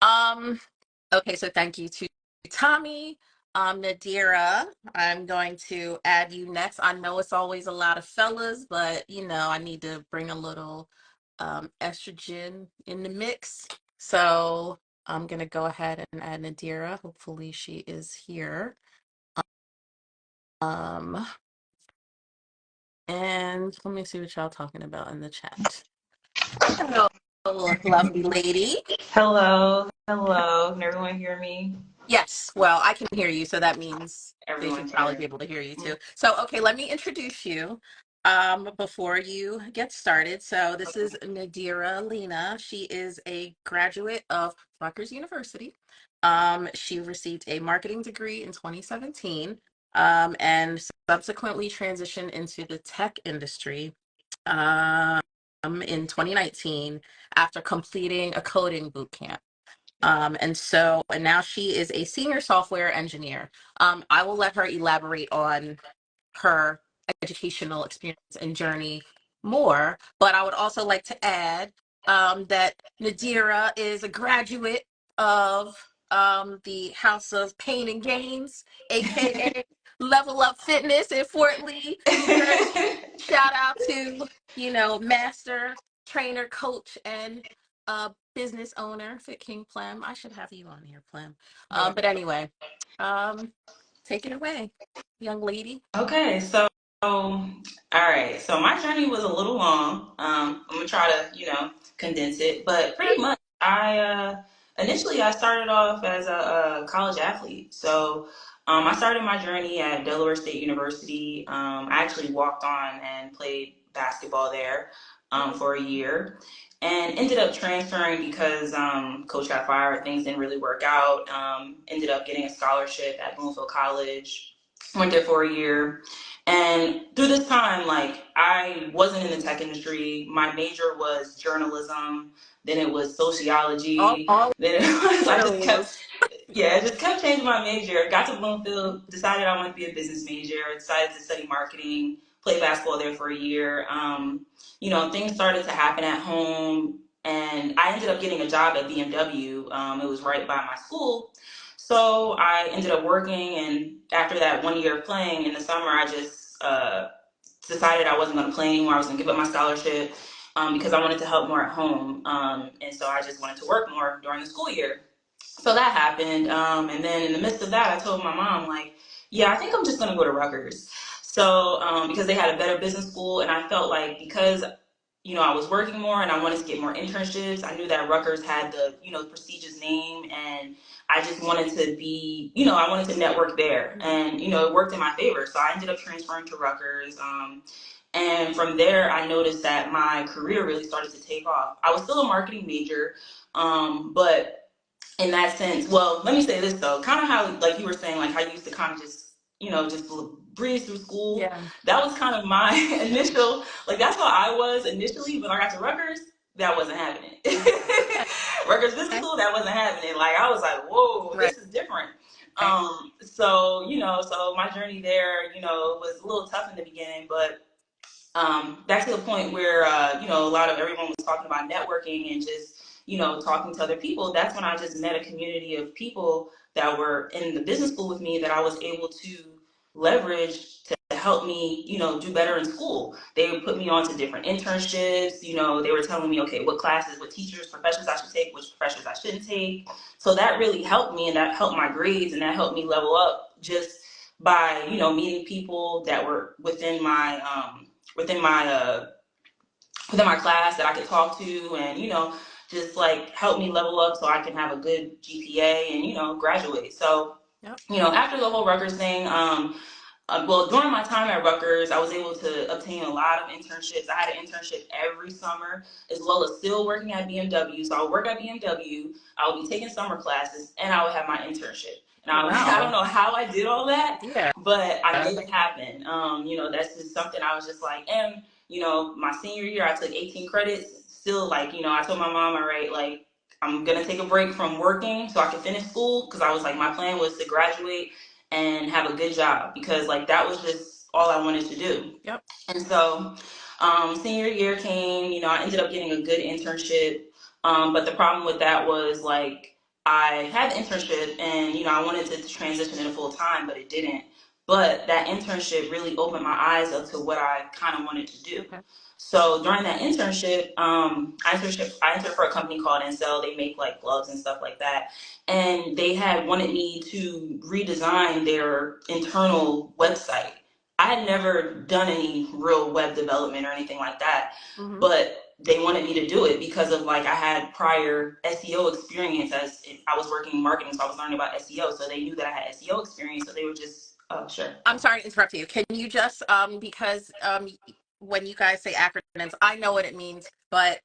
Um, okay, so thank you to Tommy. Nadira, I'm going to add you next. I know it's always a lot of fellas, but I need to bring a little estrogen in the mix. So I'm gonna go ahead and add Nadira. Hopefully she is here. Um, and let me see what y'all talking about in the chat. Hello, lovely lady. Hello, hello. Can everyone hear me? Yes, well, I can hear you, so that means they Everyone should probably can. be able to hear you too. So, okay, let me introduce you before you get started. So, this is Nadira Lena. She is a graduate of Rutgers University. She received a marketing degree in 2017 and subsequently transitioned into the tech industry in 2019 after completing a coding boot camp. And now she is a senior software engineer. I will let her elaborate on her educational experience and journey more, but I would also like to add that Nadira is a graduate of the House of Pain and Games, aka Level Up Fitness in Fort Lee, New Jersey. Shout out to, master trainer, coach, and business owner, Fit King Plem. I should have you on here, Plem. But anyway, um, take it away, young lady. Okay, so all right. So my journey was a little long. I'm gonna try to, condense it, but pretty much initially I started off as a college athlete. So I started my journey at Delaware State University. I actually walked on and played basketball there for a year. And ended up transferring because coach got fired. Things didn't really work out. Ended up getting a scholarship at Bloomfield College. Went there for a year. And through this time, like, I wasn't in the tech industry. My major was journalism. Then it was sociology. All Then it was, I just kept, those. yeah, I just kept changing my major. Got to Bloomfield, decided I wanted to be a business major, decided to study marketing, play basketball there for a year. Things started to happen at home, and I ended up getting a job at BMW. It was right by my school. So I ended up working, and after that 1 year of playing in the summer, I just decided I wasn't going to play anymore. I was going to give up my scholarship because I wanted to help more at home. And so I just wanted to work more during the school year. So that happened. And then in the midst of that, I told my mom, like, yeah, I think I'm just going to go to Rutgers. So because they had a better business school, and I felt like because I was working more and I wanted to get more internships. I knew that Rutgers had the, prestigious name, and I just wanted to be, I wanted to network there, and, it worked in my favor. So I ended up transferring to Rutgers. And from there, I noticed that my career really started to take off. I was still a marketing major, but in that sense, well, let me say this though, kind of how, like you were saying, like how you used to kind of just, just breeze through school. Yeah. That was kind of my initial, like that's how I was initially. When I got to Rutgers, that wasn't happening. Rutgers Business School, that wasn't happening. Like I was like, whoa, Right. this is different. So my journey there, was a little tough in the beginning, but back to the point where a lot of everyone was talking about networking and just talking to other people. That's when I just met a community of people that were in the business school with me that I was able to leverage to help me do better in school. They would put me on to different internships. They were telling me, okay, what classes, what teachers, professors I should take, which professors I shouldn't take. So that really helped me, and that helped my grades, and that helped me level up just by meeting people that were within my class that I could talk to, and just like help me level up so I can have a good GPA and graduate. So Yep. after the whole Rutgers thing, well, during my time at Rutgers, I was able to obtain a lot of internships. I had an internship every summer, as well as still working at BMW. So I would work at BMW, I would be taking summer classes, and I would have my internship. And I don't know how I did all that, Yeah. but I made it happen. That's just something I was just like, and my senior year, I took 18 credits. Still, like, I told my mom, all right, like, I'm gonna take a break from working so I can finish school, because I was like, my plan was to graduate and have a good job, because like that was just all I wanted to do. Yep. And so senior year came, I ended up getting a good internship. But the problem with that was like I had the internship and I wanted to transition into full time, but it didn't. But that internship really opened my eyes up to what I kind of wanted to do. Okay. So during that internship, I entered for a company called Encel. They make like gloves and stuff like that. And they had wanted me to redesign their internal website. I had never done any real web development or anything like that, Mm-hmm. but they wanted me to do it because of like I had prior SEO experience, as I was working in marketing, so I was learning about SEO. So they knew that I had SEO experience, so they were just, oh, sure. I'm sorry to interrupt you. Can you just because when you guys say acronyms, I know what it means, but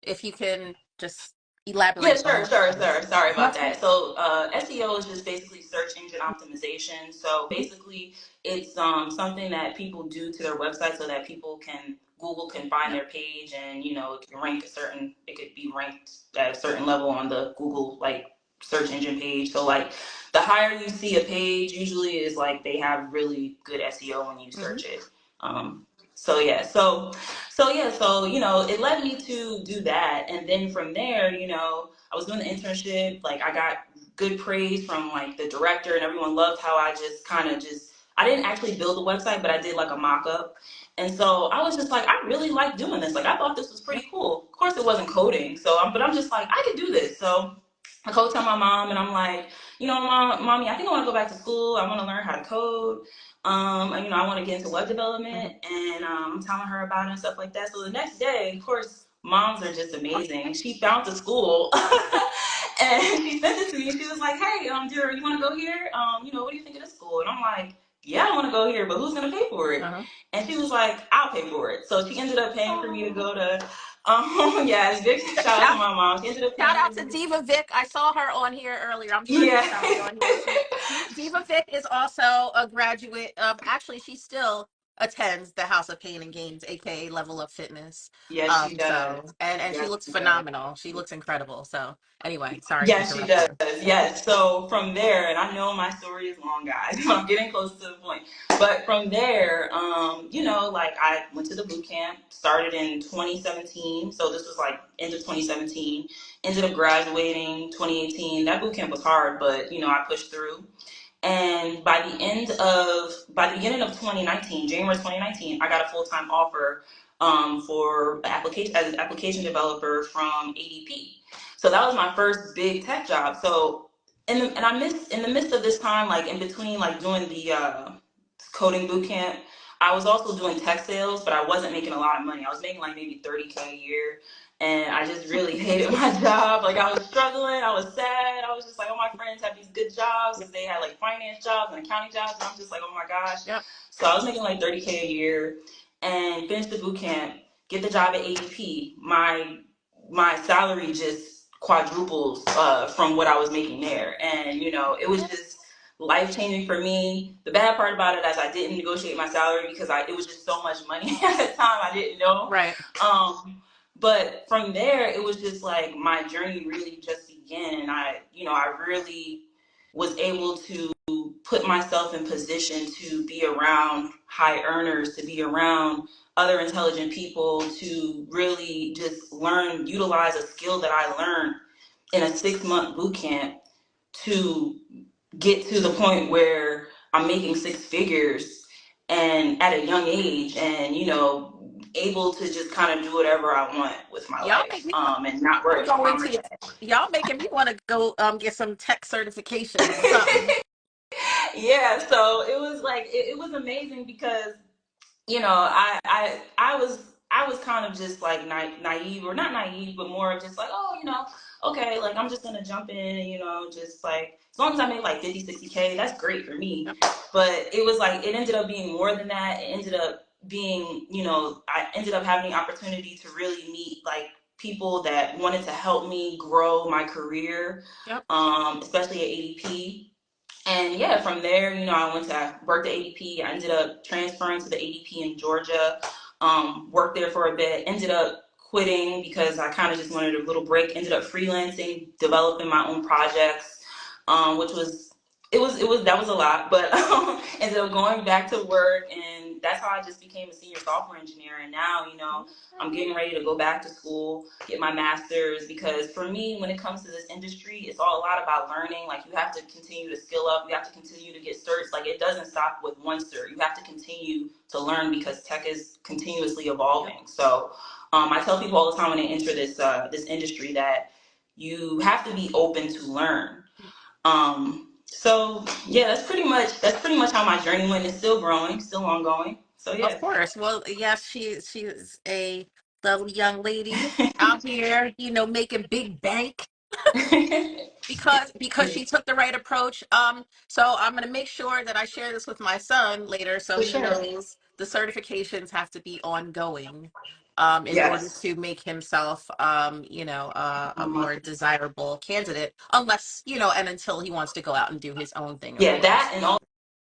if you can just Yeah, elaborate on sure, what sure, that is. sure. Sorry about That's fine. that. So SEO is just basically search engine optimization. So Mhm. basically, it's something that people do to their website so that Google can find Yep. their page, and it can rank it could be ranked at a certain level on the Google like search engine page. So like the higher you see a page, usually is like they have really good SEO when you Mm-hmm. search it. Um, so it led me to do that, and then from there, I was doing the internship. Like I got good praise from like the director, and everyone loved how I just kind of just. I didn't actually build the website, but I did like a mock up, and so I was just like, I really like doing this. Like I thought this was Yep. pretty cool. Of course, it wasn't coding, but I'm just like, I could do this. So I go tell my mom, and I'm like, mommy, I think I want to go back to school. I want to learn how to code. And, I want to get into web Mm-hmm. development, and I'm telling her about it and stuff like that. So the next day, of course, moms are just amazing. She found the school and she sent it to me. She was like, hey, dear, you want to go here? What do you think of this school? And I'm like, yeah, I want to go here, but who's going to pay for it? Uh-huh. And she was like, I'll pay for it. So she ended up paying for me to Oh. go to, yeah, it's big shout out to my mom. She ended up Shout paying for out to me. Diva Vic. I saw her on here earlier. I'm sure Yeah. she's probably on here. Diva Vic is also a graduate of, actually, she still attends the House of Pain and Games, aka Level Up Fitness. Yes, she does. And she Yes, looks she does. phenomenal. She looks incredible. So anyway, sorry to Yes, she interrupt does. you. Yes. So from there, and I know my story is long, guys, but I'm getting close to the point. But from there, like I went to the boot camp, started in 2017. So this was like end of 2017. Ended up graduating 2018. That boot camp was hard, but I pushed through. And by the beginning of 2019, January 2019, I got a full time offer for application as an application developer from ADP. So that was my first big tech job. So in the midst of this time, like in between like doing the coding boot camp, I was also doing tech sales, but I wasn't making a lot of money. I was making like maybe 30K a year. And I just really hated my job. Like I was struggling. I was sad. I was just like, all my friends have these good jobs because they had like finance jobs and accounting jobs. And I'm just like, oh my gosh. Yep. So I was making like 30K a year. and finish the boot camp, get the job at ADP. My salary just quadruples from what I was making there, and it was just life changing for me. The bad part about it is I didn't negotiate my salary because it was just so much money at the time. I didn't know. Right. But from there, it was just like my journey really just began, and I really was able to put myself in position to be around high earners, to be around other intelligent people, to really just utilize a skill that I learned in a 6-month boot camp to get to the point where I'm making 6 figures and at a young age, and able to just kind of do whatever I want with my Y'all make life, me and not want worry to about go mom or into dad. y'all making me want to go get some tech certifications or something. Yeah, so it was like it was amazing because I was kind of just like naive, or not naive, but more of just like, oh, okay, like I'm just gonna jump in, just like as long as I make like 50, 60K, that's great for me. Yep. But it was like it ended up being more than that. It ended up being, I ended up having the opportunity to really meet like people that wanted to help me grow my career, Yep. especially at ADP. And yeah, from there, I went to work at ADP. I ended up transferring to the ADP in Georgia, worked there for a bit, ended up quitting because I kind of just wanted a little break, ended up freelancing, developing my own projects, which that was a lot, but ended up going back to work, and that's how I just became a senior software engineer. And now, I'm getting ready to go back to school, get my master's, because for me, when it comes to this industry, it's all a lot about learning. Like, you have to continue to skill up, you have to continue to get certs. Like, it doesn't stop with one cert. You have to continue to learn because tech is continuously evolving. So I tell people all the time when they enter this industry that you have to be open to learn. So yeah, that's pretty much how my journey went. It's still growing, still ongoing. So Of yeah. course. Well, yes, she is a lovely young lady out here, making big bank because she took the right approach. So I'm gonna make sure that I share this with my son later, so For he sure. knows the certifications have to be ongoing, in order Yes. to make himself, a more desirable candidate, unless, and until he wants to go out and do his own thing, of Yeah, course. that, and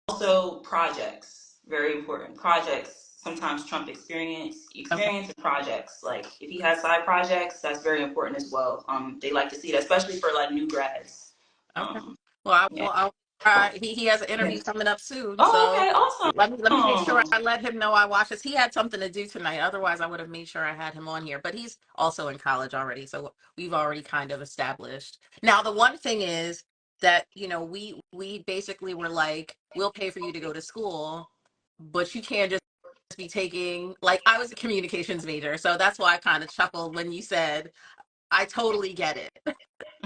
also projects. Very important. Projects sometimes trump experience. Okay. Experience and projects. Like, if he has side projects, that's very important as well. They like to see it, especially for like new grads. Okay. Um, Well, I yeah. will. He has an interview Yes. coming up soon, Oh, so okay. Awesome. let me make sure I let him know I watch this. He had something to do tonight, otherwise I would have made sure I had him on here. But he's also in college already, so we've already kind of established. Now, the one thing is that we basically were like, we'll pay for you to go to school, but you can't just be taking, like, I was a communications major, so that's why I kind of chuckled when you said, I totally get it.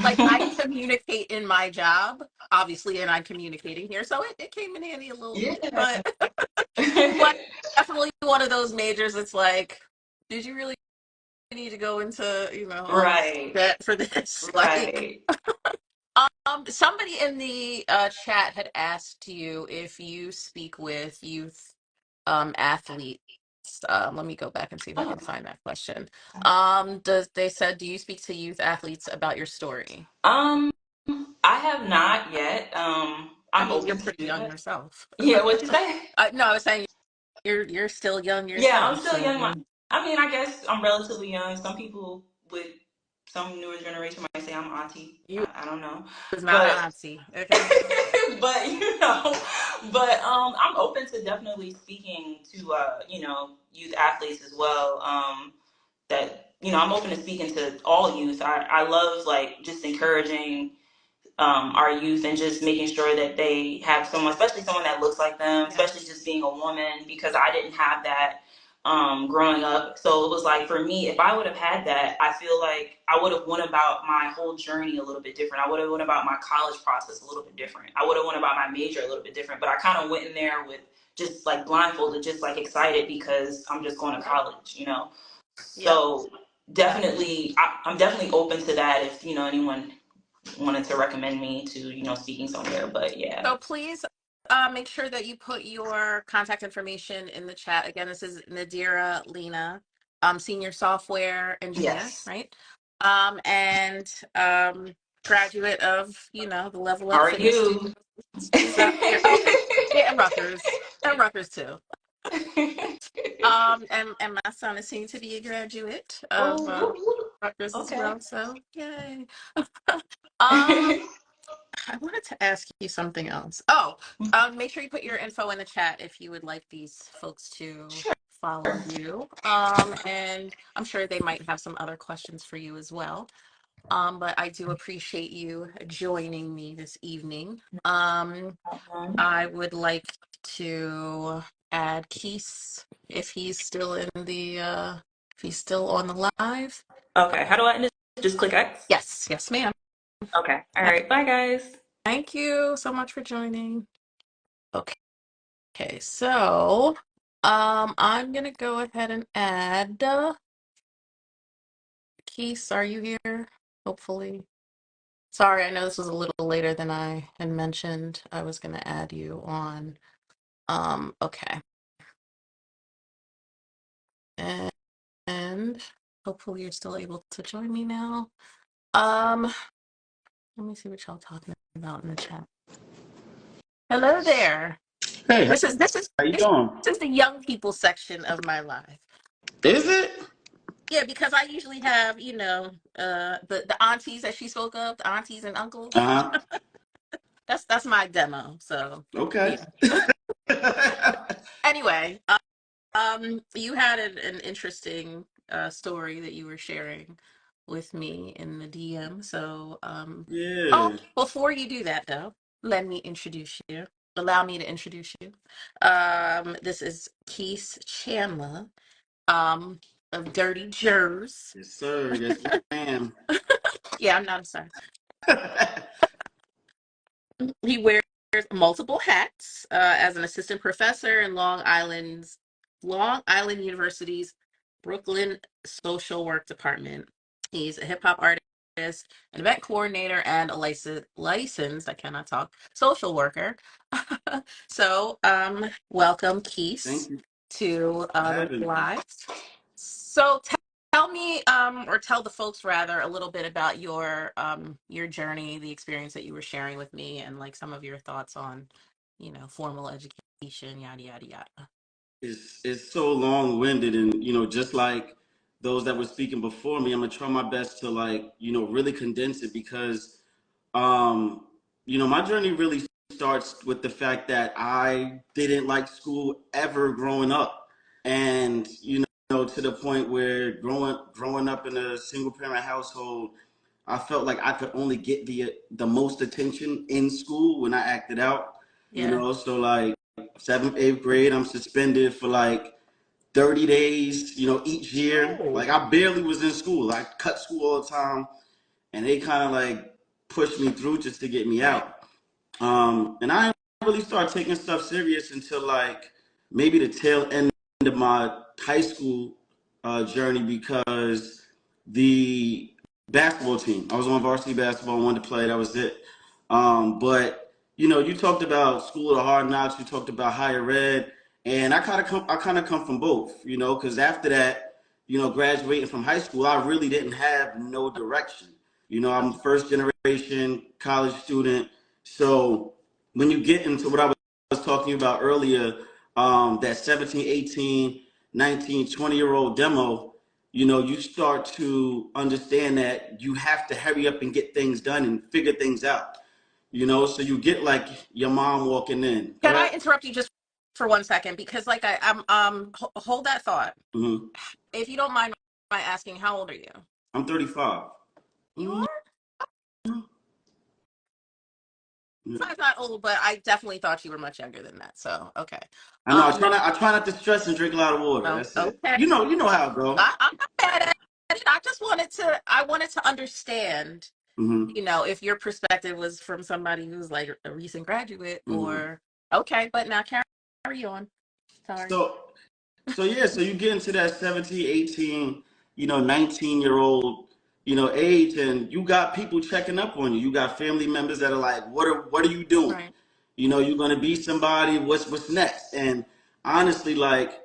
Like, I communicate in my job, obviously, and I'm communicating here, so it came in handy a little bit. Yeah. But definitely one of those majors. It's like, did you really need to go into all this Right. debt for this? Like, Right. somebody in the chat had asked you if you speak with youth athletes. Let me go back and see if I Oh. can find that question. They said, do you speak to youth athletes about your story? Um, I have not yet. I I'm mean, you're open to pretty do young that. yourself. Yeah, what you say? No, I was saying you're still young Yeah, I'm yourself. still So young. I mean, I guess I'm relatively young. Some people with some newer generation might say I'm auntie. you I don't know, was not an but auntie, okay? but I'm open to definitely speaking to youth athletes as well. That I'm open to speaking to all youth. I love like just encouraging our youth and just making sure that they have someone, especially someone that looks like them, especially Yes. just being a woman, because I didn't have that growing up. So it was like, for me, if I would have had that, I feel like I would have went about my whole journey a little bit different. I would have went about my college process a little bit different. I would have went about my major a little bit different. But I kind of went in there with just like blindfolded, just like excited because I'm just going to Yep. college. Yep. So definitely, I'm definitely open to that if anyone wanted to recommend me to speaking somewhere. But yeah. So please, make sure that you put your contact information in the chat. Again, this is Nadira Lena, senior software engineer, Yes. right? And graduate of, the Level Up Are Fitness you? Studios out here. Okay. Yeah, and Rutgers. And Rutgers too. And my son is soon to be a graduate of Oh, whoop, whoop. Rutgers as Okay. well. So yay. Um, I wanted to ask you something else. Oh, make sure you put your info in the chat if you would like these folks to Sure. follow you. And I'm sure they might have some other questions for you as well. But I do appreciate you joining me this evening. I would like to add Keith if he's still if he's still on the live. Okay. How do I end this? Just click X? Yes, ma'am. Okay. All right. Bye, guys. Thank you so much for joining. Okay, so I'm gonna go ahead and add Keith, are you here? Hopefully. Sorry, I know this was a little later than I had mentioned. I was gonna add you on. Okay. And hopefully you're still able to join me now. Let me see what y'all talking about in the chat. Hello there. Hey, This is how you doing? this is the young people section of my live. Is it? Yeah, because I usually have, the aunties that she spoke of, the aunties and uncles. Uh-huh. That's my demo. So Okay. yeah. Anyway, you had an interesting story that you were sharing with me in the DM. So oh, Yeah. before you do that though, let me introduce you. Allow me to introduce you. This is Keith Chandler, of Dirty Jers. Yes, sir. Yes, ma'am. Yeah, I'm not a star. He wears multiple hats as an assistant professor in Long Island University's Brooklyn Social Work Department. He's a hip hop artist, an event coordinator, and a licensed, I cannot talk, social worker. So, welcome, Thank Keith, you to for the having me. live. So, tell me, or tell the folks rather, a little bit about your journey, the experience that you were sharing with me, and like some of your thoughts on, formal education, yada yada yada. It's so long-winded, and just like those that were speaking before me, I'm gonna try my best to really condense it because my journey really starts with the fact that I didn't like school ever growing up. And to the point where growing up in a single parent household, I felt like I could only get the most attention in school when I acted out. Yeah. So like seventh, eighth grade, I'm suspended for like 30 days, each year. Oh, Like I barely was in school. I cut school all the time, and they kind of like pushed me through just to get me right. out. And I didn't really start taking stuff serious until like maybe the tail end of my high school journey because the basketball team, I was on varsity basketball, wanted to play, that was it. But you talked about school of the hard knocks, you talked about higher ed, and I kind of come from both, because after that, graduating from high school, I really didn't have no direction. I'm first generation college student. So when you get into what I was talking about earlier, that 17, 18, 19, 20-year-old demo, you start to understand that you have to hurry up and get things done and figure things out. So you get like your mom walking in. Go Can I ahead. interrupt you just for 1 second? Because like hold that thought. Mm-hmm. If you don't mind my asking, how old are you? I'm 35. You Mm-hmm. are? I'm not old, but I definitely thought you were much younger than that. So okay. I know. Um, I try not to stress and drink a lot of water. oh, That's it. okay. You know how it goes. I'm not mad at it. I wanted to understand, Mm-hmm. if your perspective was from somebody who's like a recent graduate Mm-hmm. or okay, but now carry on. Sorry. So yeah, so you get into that 17, 18, 19-year-old, age, and you got people checking up on you. You got family members that are like, what are you doing? Right. you're going to be somebody. What's next? And honestly, like,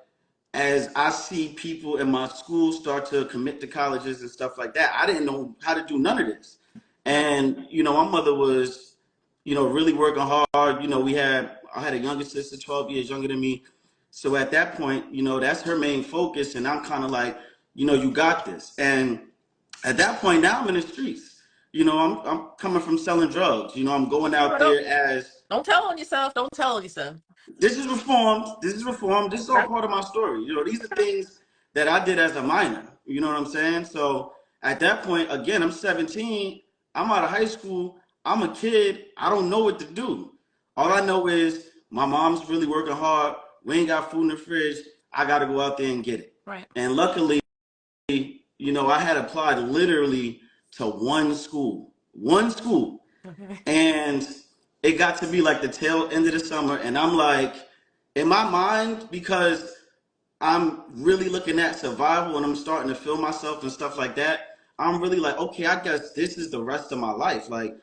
as I see people in my school start to commit to colleges and stuff like that, I didn't know how to do none of this. And, my mother was, really working hard. I had a younger sister, 12 years younger than me. So at that point, that's her main focus. And I'm kind of like, you got this. And at that point, now I'm in the streets. I'm coming from selling drugs. I'm going out there as. Don't tell on yourself. Don't tell on yourself. This is reformed. This is reformed. This is all part of my story. These are things that I did as a minor. You know what I'm saying? So at that point, again, I'm 17. I'm out of high school. I'm a kid. I don't know what to do. All I know is my mom's really working hard. We ain't got food in the fridge. I got to go out there and get it. Right. And luckily, I had applied literally to one school. And it got to be like the tail end of the summer. And I'm like, in my mind, because I'm really looking at survival and I'm starting to feel myself and stuff like that, I'm really like, okay, I guess this is the rest of my life. Like,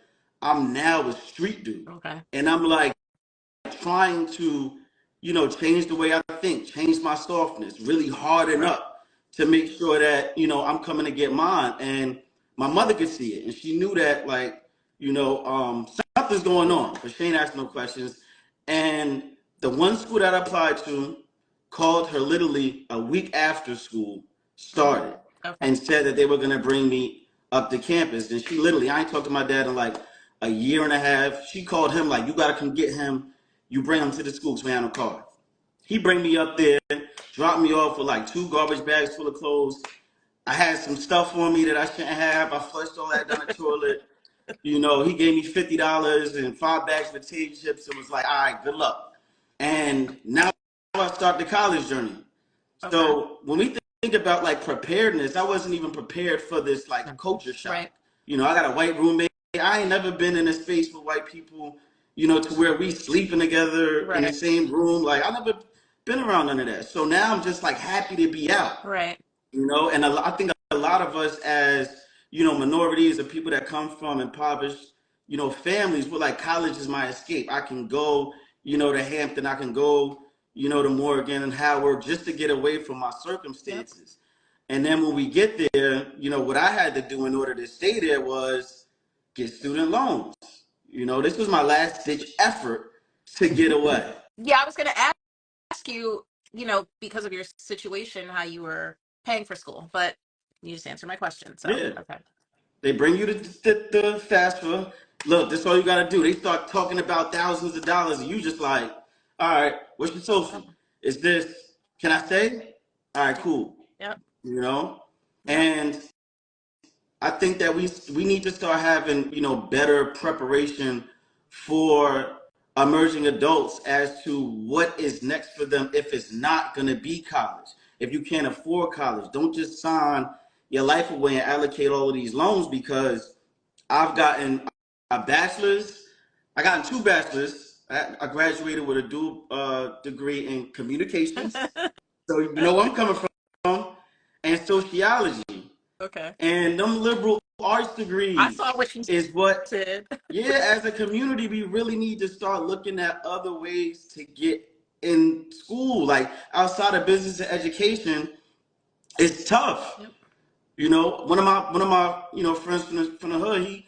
I'm now a street dude. Okay. And I'm like trying to, change the way I think, change my softness, really harden up to make sure that, I'm coming to get mine. And my mother could see it. And she knew that, like, something's going on, but she ain't asked no questions. And the one school that I applied to called her literally a week after school started and said that they were going to bring me up to campus. And she literally, I ain't talked to my dad in like a year and a half. She called him like, you got to come get him. You bring him to the school because we have no car. He bring me up there, dropped me off with like 2 garbage bags full of clothes. I had some stuff on me that I shouldn't have. I flushed all that down the toilet. He gave me $50 and 5 bags of potato chips. It was like, all right, good luck. And now I start the college journey. Okay. So when we think about like preparedness, I wasn't even prepared for this like culture shock. Right. I got a white roommate. I ain't never been in a space with white people, to where we sleeping together in the same room. Like, I never been around none of that. So now I'm just like happy to be out. Right. And I think a lot of us as, minorities or people that come from impoverished, families, we're like, college is my escape. I can go, to Hampton. I can go, to Morgan and Howard just to get away from my circumstances. Yep. And then when we get there, what I had to do in order to stay there was get student loans. This was my last ditch effort to get away. Yeah, I was going to ask you, because of your situation, how you were paying for school, but you just answered my question. So, yeah. Okay. They bring you to the FAFSA. Look, this is all you got to do. They start talking about thousands of dollars, and you just like, all right, what's your social? Is this, can I stay? All right, cool. Yep. And I think that we need to start having, better preparation for emerging adults as to what is next for them if it's not going to be college. If you can't afford college, don't just sign your life away and allocate all of these loans, because I've gotten a bachelor's. I gotten 2 bachelors. I graduated with a dual degree in communications. So you know where I'm coming from. And sociology. Okay. And them liberal arts degrees. I saw what you is what said. Yeah, as a community, we really need to start looking at other ways to get in school. Like, outside of business and education, it's tough. Yep. One of my friends from the hood,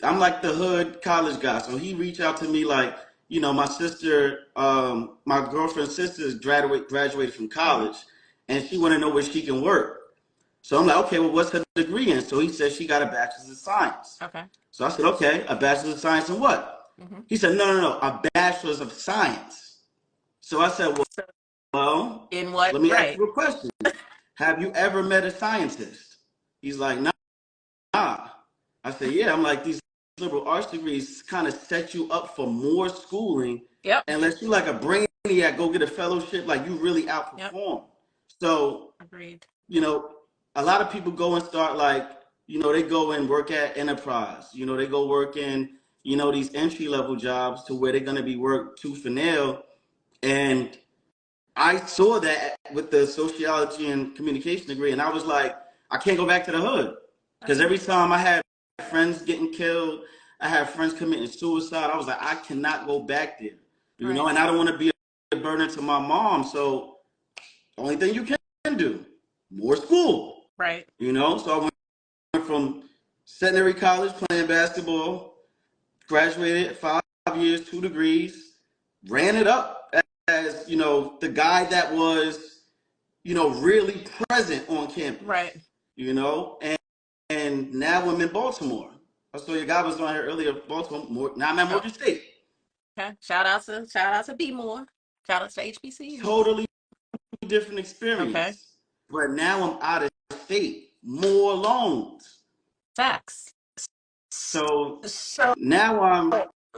I'm like the hood college guy. So he reached out to me like, my sister, my girlfriend's sister graduated from college, and she want to know where she can work. So I'm like, okay, well, what's her degree in? So he said she got a bachelor's of science. Okay. So I said, okay, a bachelor's of science in what? Mm-hmm. He said, no, a bachelor's of science. So I said, well, in what? Let me ask you a question. Have you ever met a scientist? He's like, nah. I said, yeah. I'm like, these liberal arts degrees kind of set you up for more schooling. Yep. Unless you like a brainiac, go get a fellowship, like you really outperform. Yep. So, agreed. A lot of people go and start like, they go and work at Enterprise. They go work in, these entry-level jobs to where they're going to be worked tooth and nail. And I saw that with the sociology and communication degree, and I was like, I can't go back to the hood. Because every time I had friends getting killed, I had friends committing suicide, I was like, I cannot go back there. you know, and I don't want to be a burden to my mom. So the only thing you can do, more school. Right. You know, so I went from secondary college playing basketball, graduated 5 years, 2 degrees, ran it up as, you know, the guy that was, you know, really present on campus. Right. You know, and now I'm in Baltimore. I saw your guy was on here earlier, Baltimore. Now I'm at Morgan State. Okay. Shout out to B More. Shout out to HBCU. Totally different experience. Okay. But now I'm out of state. More loans. Facts. So So now I'm.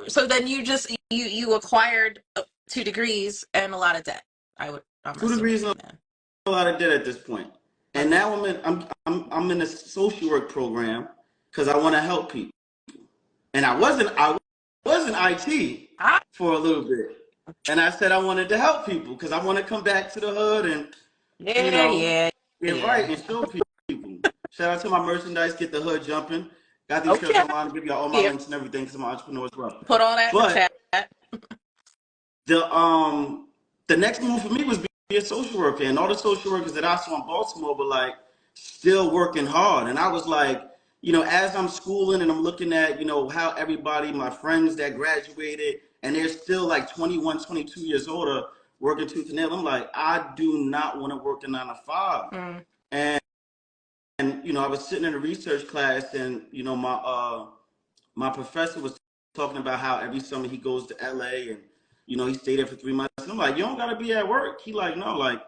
so then you just you acquired 2 degrees and a lot of debt. I'm 2 degrees and a lot of debt at this point. And now I'm in a social work program because I want to help people. And I was in IT for a little bit. And I said I wanted to help people because I want to come back to the hood and you know get right and show people. Shout out to my merchandise, get the hood jumping. Got these shirts online, give you all my links and everything because I'm an entrepreneur as well. Put all that in the chat. The next move for me was be a social worker, and all the social workers that I saw in Baltimore were like still working hard. And I was like, you know, as I'm schooling and I'm looking at, you know, how everybody, my friends that graduated, and they're still like 21, 22 years older, working tooth and nail. I'm like, I do not want to work a 9 to 5. And you know, I was sitting in a research class, and you know, my professor was talking about how every summer he goes to LA and you know he stayed there for 3 months. And I'm like, you don't gotta be at work. He like, no, like,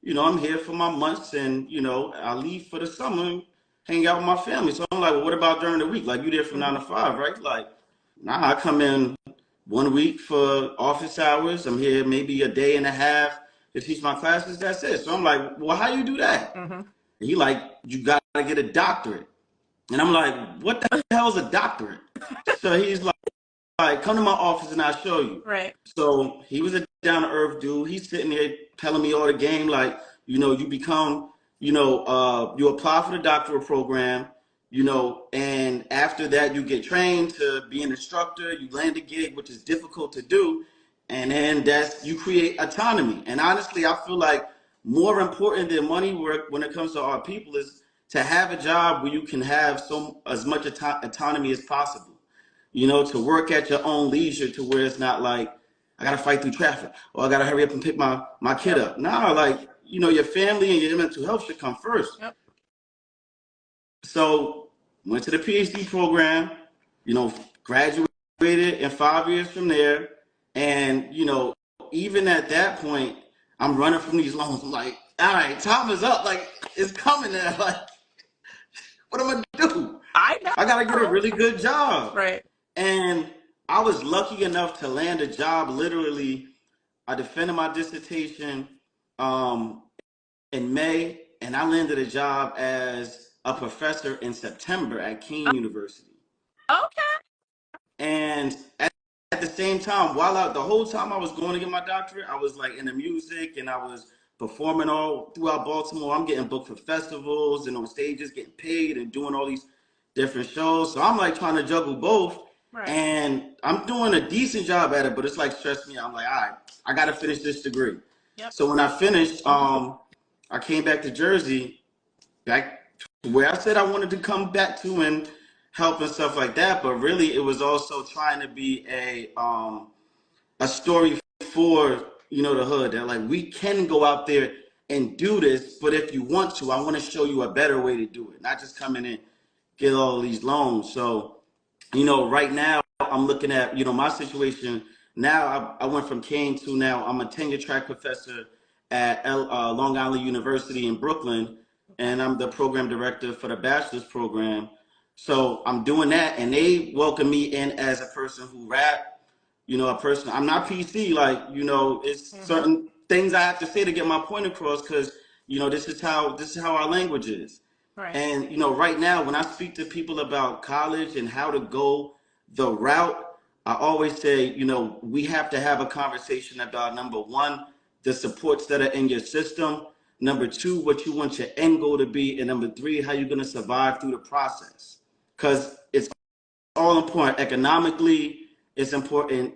you know, I'm here for my months, and you know, I leave for the summer and hang out with my family. So I'm like, well, what about during the week? Like, you there from 9 to 5, right? Like, nah, I come in 1 week for office hours. I'm here maybe a day and a half to teach my classes. That's it. So I'm like, well, how you do that? And he like, you gotta get a doctorate. And I'm like, what the hell is a doctorate? So he's like, come to my office and I'll show you. Right. So he was a down to earth dude. He's sitting there telling me all the game, like, you know, you become, you know, you apply for the doctoral program, you know, and after that you get trained to be an instructor, you land a gig, which is difficult to do. And then you create autonomy. And honestly, I feel like more important than money work when it comes to our people is to have a job where you can have as much autonomy as possible. You know, to work at your own leisure, to where it's not like, I gotta fight through traffic, or I gotta hurry up and pick my kid up. No, like, you know, your family and your mental health should come first. Yep. So went to the PhD program, you know, graduated in 5 years from there. And, you know, even at that point, I'm running from these loans. I'm like, all right, time is up. Like, it's coming now. Like, what am I gonna do? I know. I gotta get a really good job. Right. And I was lucky enough to land a job. Literally, I defended my dissertation in May, and I landed a job as a professor in September at Kean University. Okay. And at the same time, the whole time I was going to get my doctorate, I was like into music and I was performing all throughout Baltimore. I'm getting booked for festivals and on stages, getting paid and doing all these different shows. So I'm like trying to juggle both. Right. And I'm doing a decent job at it, but it's like stressed me out. I'm like, all right, I got to finish this degree. Yep. So when I finished, I came back to Jersey, back to where I said I wanted to come back to and help and stuff like that. But really, it was also trying to be a story for, you know, the hood, that like we can go out there and do this, but if you want to, I want to show you a better way to do it, not just come in and get all of these loans. So, you know, right now I'm looking at, you know, my situation now. I went from Kane to now I'm a tenure track professor at Long Island University in Brooklyn, and I'm the program director for the bachelor's program. So I'm doing that, and they welcome me in as a person who rap, you know, a person. I'm not PC, like, you know, it's certain things I have to say to get my point across, because, you know, this is how our language is. Right. And, you know, right now, when I speak to people about college and how to go the route, I always say, you know, we have to have a conversation about, number one, the supports that are in your system. Number two, what you want your end goal to be. And number three, how you're going to survive through the process. Because it's all important economically it's important,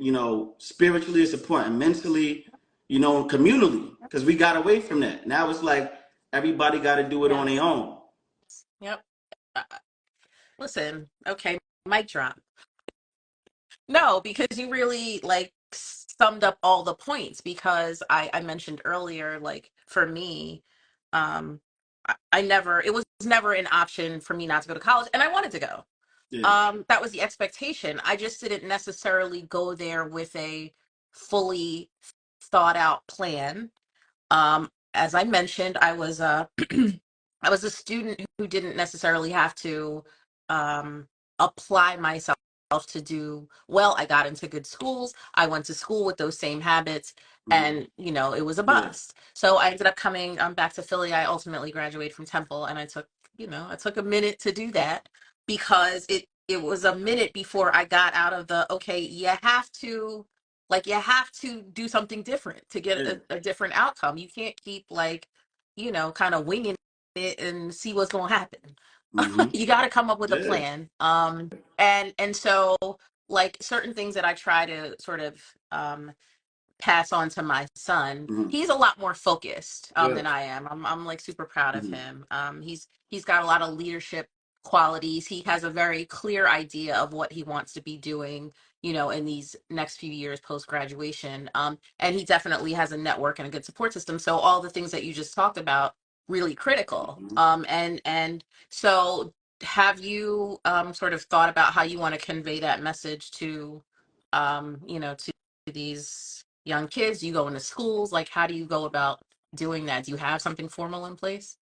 spiritually, it's important mentally, communally, because we got away from that. Now it's like everybody got to do it on Yes. their own. Yep. Uh, Listen, okay, mic drop. No, because you really like summed up all the points because I mentioned earlier, like for me, I never, it was never an option for me not to go to college and I wanted to go. Yeah. That was the expectation. I just didn't necessarily go there with a fully thought out plan. As I mentioned, I was I was a student who didn't necessarily have to um, apply myself to do well. I got into good schools. I went to school with those same habits, Mhm. and it was a Yeah. bust. So I ended up coming back to Philly. I ultimately graduated from Temple, and I took a minute to do that because it was a minute before I got out of the okay. You have to do something different to get Yeah. a different outcome. You can't keep kind of winging it and see what's going to happen. Hmm. You got to come up with a Yeah. plan. And so like certain things that I try to sort of pass on to my son. Hmm. He's a lot more focused than Good. I am. I'm like super proud of Hmm. him. He's got a lot of leadership qualities. He has a very clear idea of what he wants to be doing, in these next few years post graduation. And he definitely has a network and a good support system. So all the things that you just talked about really critical. Hmm. And so have you sort of thought about how you want to convey that message to these young kids? Do you go into schools? Like, how do you go about doing that? Do you have something formal in place?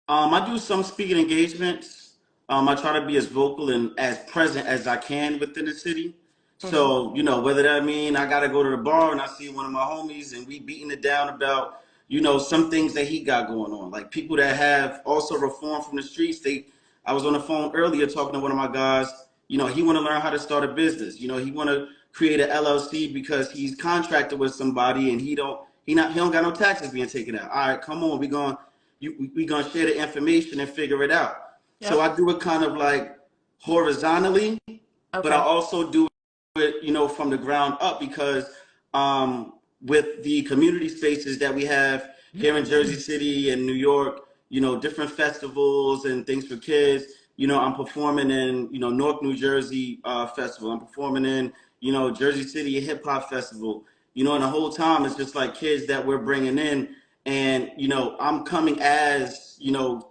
I do some speaking engagements. I try to be as vocal and as present as I can within the city. Hmm. So, whether that mean I gotta go to the bar and I see one of my homies and we beating it down about, some things that he got going on. Like people that have also reformed from the streets. I was on the phone earlier talking to one of my guys. He want to learn how to start a business. He want to create an LLC because he's contracted with somebody and he don't got no taxes being taken out. All right, come on, we gonna share the information and figure it out. So Yep. I do it kind of like horizontally, but I Okay. also do it, from the ground up because with the community spaces that we have here in Jersey City and New York, different festivals and things for kids. I'm performing in, Newark, New Jersey festival. I'm performing in, Jersey City Hip Hop Festival. And the whole time it's just like kids that we're bringing in, and I'm coming as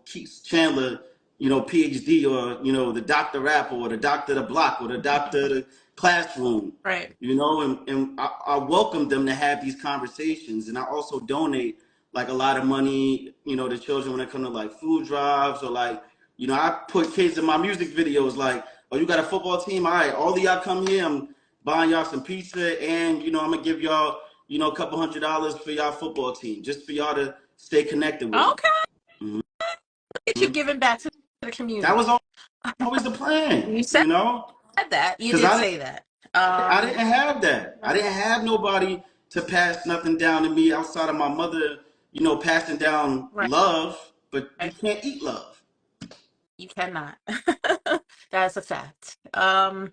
Keith Chandler, PhD, or the Dr. Rap or the Doctor of the Block or the Doctor of the Classroom, Right. and I welcome them to have these conversations, and I also donate like a lot of money, to children when it comes to like food drives or like I put kids in my music videos like, oh, you got a football team, all right, all of y'all come here, I'm buying y'all some pizza, and I'm gonna give y'all a couple $100 for y'all football team, just for y'all to stay connected with me. Okay. Mm-hmm. Get you giving back to the That community. was always the plan, You said that. You because did say that. I didn't have that. I Right. didn't have nobody to pass nothing down to me outside of my mother, passing down Right. love, but you can't eat love. You cannot. That's a fact. I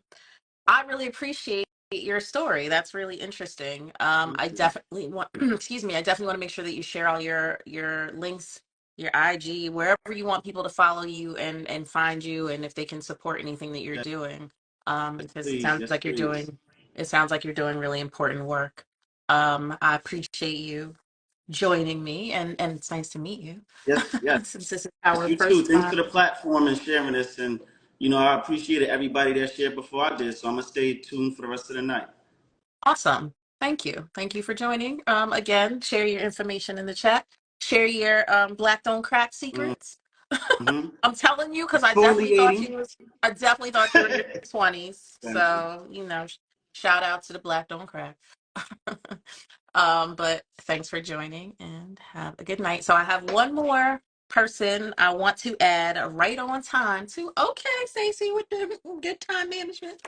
really appreciate your story. That's really interesting. I definitely want, excuse me, I definitely want to make sure that you share all your links, your IG, wherever you want people to follow you and find you, and if they can support anything that you're Yes, doing. Because please. Yes, please. it sounds like you're doing really important work. I appreciate you joining me, and it's nice to meet you. Yes, yes. Since this is our You too. first Thanks for time. the platform and sharing this. And, I appreciated everybody that shared before I did. So I'm going to stay tuned for the rest of the night. Awesome. Thank you. Thank you for joining. Again, share your information in the chat. Share your Black Don't Crack secrets. Mm-hmm. I'm telling you because Exfoliating. I definitely thought you were in your 20s. Thank you. So, shout out to the Black Don't Crack. But thanks for joining and have a good night. So I have one more person I want to add right on time to. Okay, Stacey with the good time management.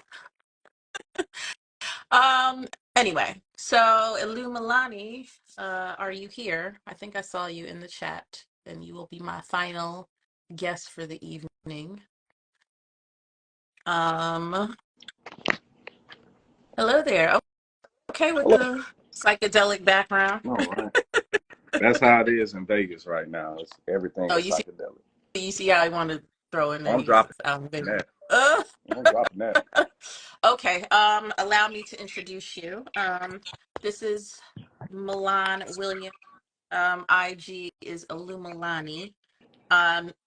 Um, anyway, so Illuminati, are you here? I think I saw you in the chat, and you will be my final guest for the evening. Um, Hello there. Okay, with Hello. the psychedelic background. All right. That's how it is in Vegas right now. It's everything Oh, is psychedelic. you see how I want to throw in that I'm he's dropping out in Vegas. that. I'm dropping that. Okay. Allow me to introduce you. This is Milan Williams. IG is Illuminati.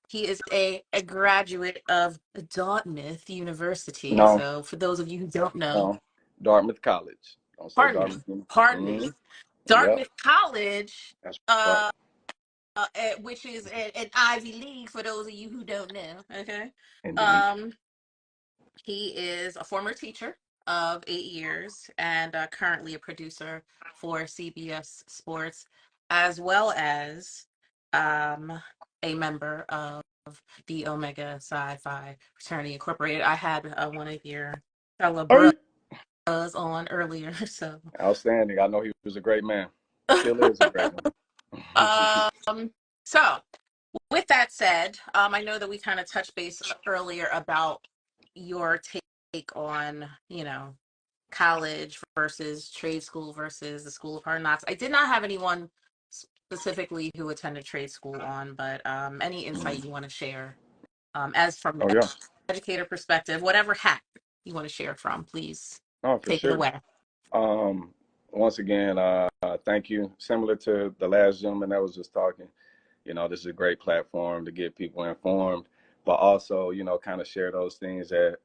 He is a graduate of Dartmouth University. No, So for those of you who don't know, no. Dartmouth College. Don't say pardon me, Dartmouth. pardon Mm-hmm. me, Yep. Dartmouth College, That's right. uh, which is an Ivy League for those of you who don't know. Okay. Indeed. Um, he is a former teacher of 8 years and currently a producer for CBS Sports, as well as um, a member of the Omega Psi Phi Fraternity Incorporated. I had one of your fellow bros Hey. on earlier, so. Outstanding. I know he was a great man. Still is a great man. um, so with that said, I know that we kind of touched base earlier about your take on, college versus trade school versus the School of Hard Knocks. I did not have anyone specifically who attended trade school on, but any insight you want to share, as from Oh an yeah. educator perspective, whatever hat you want to share from, please Oh, for take it sure. away. Um, Once again, thank you. Similar to the last gentleman that was just talking, this is a great platform to get people informed, but also, kind of share those things that,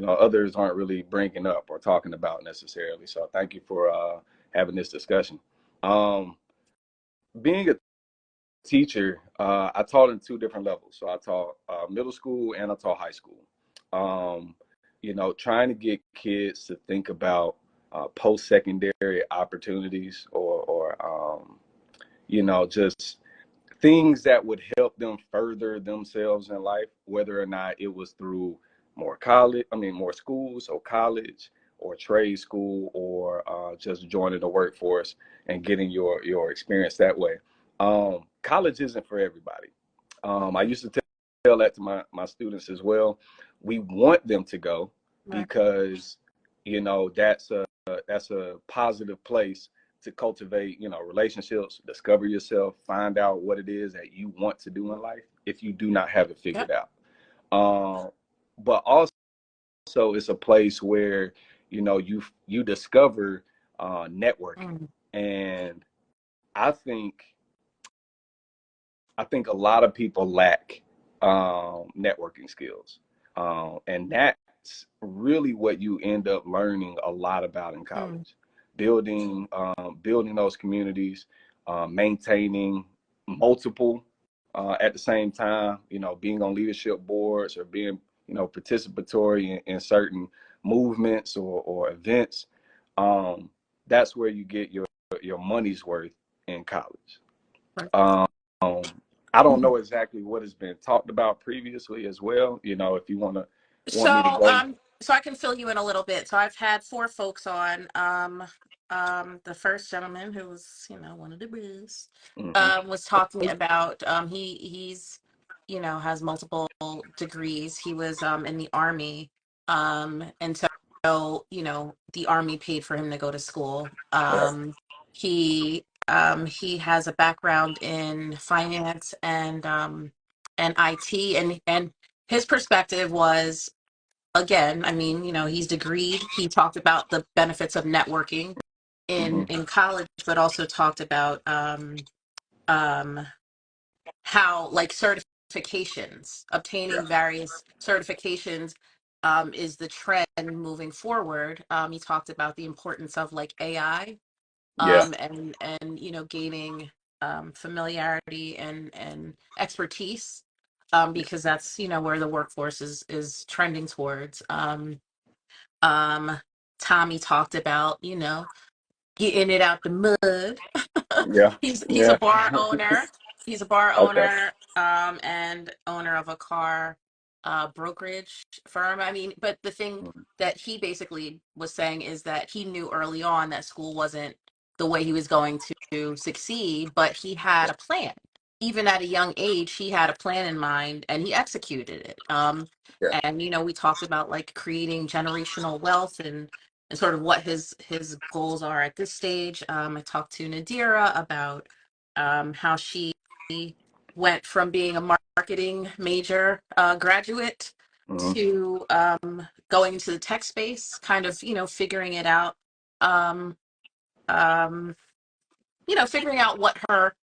others aren't really bringing up or talking about necessarily. So thank you for having this discussion. Um, Being a teacher, I taught in two different levels. So I taught middle school and I taught high school. Um, Trying to get kids to think about post-secondary opportunities or just things that would help them further themselves in life, whether or not it was through more schools or college or trade school or just joining the workforce and getting your experience that way. College isn't for everybody. I used to tell that to my students as well. We want them to go Right. because that's a positive place to cultivate, relationships, discover yourself, find out what it is that you want to do in life if you do not have it Yep. figured out. But also it's a place where, you discover networking. Mm. And I think I think a lot of people lack networking skills. And that's really what you end up learning a lot about in Mm. college. Building those communities, maintaining multiple at the same time, being on leadership boards or being, participatory in certain movements or events. Um, that's where you get your money's worth in college. Right. Um, I don't know exactly what has been talked about previously as well. If you want me to So, go. so I can fill you in a little bit. So I've had four folks on. The first gentleman who was, one of the best, Hmm. was talking about he's, has multiple degrees. He was in the army, and so the army paid for him to go to school. He has a background in finance and IT, and his perspective was, again, I mean, he's degreed. He talked about the benefits of networking Hmm. in college, but also talked about um how, like, certifications, Yeah. obtaining various certifications, is the trend moving forward. He talked about the importance of, like, AI, Yeah. and gaining familiarity and expertise, because that's, where the workforce is trending towards. Um, Tommy talked about, getting it out the mud. Yeah. He's a Yeah. bar owner. He's a bar Okay. owner, and owner of a car brokerage firm. I mean, but the thing that he basically was saying is that he knew early on that school wasn't the way he was going to succeed, but he had a plan. Even at a young age, he had a plan in mind and he executed it. Yeah. And we talked about, like, creating generational wealth and sort of what his goals are at this stage. I talked to Nadira about how she went from being a marketing major graduate Hmm. to going into the tech space, kind of, figuring it out. Um, um, figuring out what her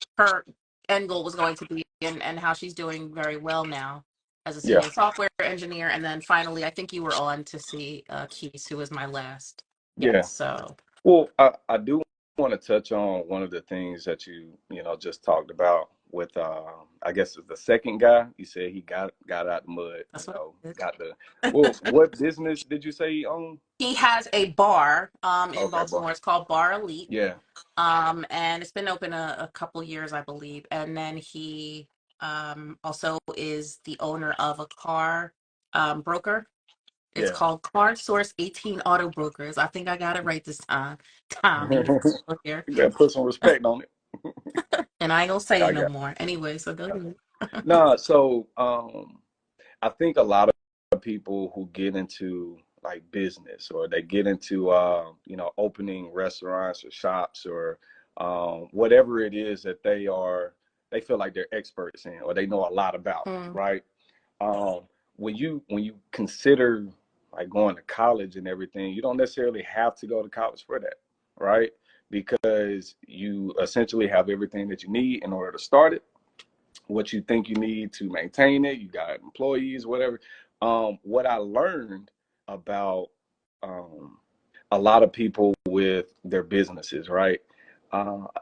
end goal was going to be, and how she's doing very well now as a Yeah, senior software engineer. And then finally, I think you were on to see Keys, who was my last yeah. guest. So Well, I do want to touch on one of the things that you just talked about with I guess it's the second guy. You said he got out the mud, that's what it got the is. well, what business did you say he owned? He has a bar in Okay, boy. Baltimore. It's called Bar Elite. Yeah, And it's been open a couple years, I believe. And then he also is the owner of a car broker. It's yeah. called Car Source 18 Auto Brokers. I think I got it right this time. Tommy, look here. You better put some respect on it. And I ain't gonna say it I no got more. Anyway, so go ahead. no. So I think a lot of people who get into like business or they get into opening restaurants or shops or whatever it is that they feel like they're experts in or they know a lot about, Mm, right? um, when you consider like going to college and everything, you don't necessarily have to go to college for that, right? Because you essentially have everything that you need in order to start it, what you think you need to maintain it. You got employees, whatever. What I learned about um, a lot of people with their businesses, right?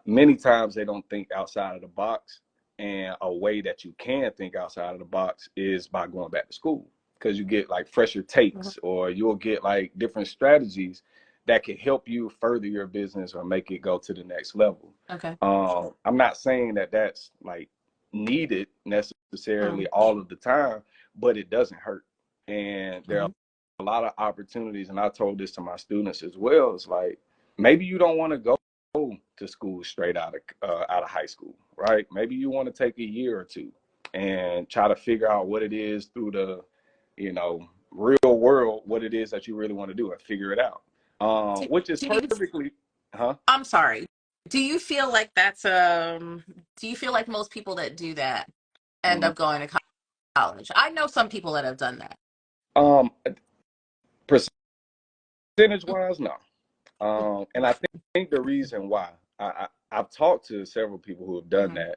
Many times they don't think outside of the box. And a way that you can think outside of the box is by going back to school, because you get like fresher mhm. takes or you'll get like different strategies that can help you further your business or make it go to the next level. Okay. I'm not saying that that's like needed necessarily Mm, all of the time, but it doesn't hurt. And there are mhm. a lot of opportunities, and I told this to my students as well. It's like maybe you don't want to go to school straight out of high school, right? Maybe you want to take a year or two and try to figure out what it is through the, real world, what it is that you really want to do and figure it out. Do, Which is do you? perfectly, huh? I'm sorry. Do you feel like that's Do you feel like most people that do that end Mhm. up going to college? I know some people that have done that. Um, Percentage wise, no. And I think the reason why I've talked to several people who have done Mm-hmm.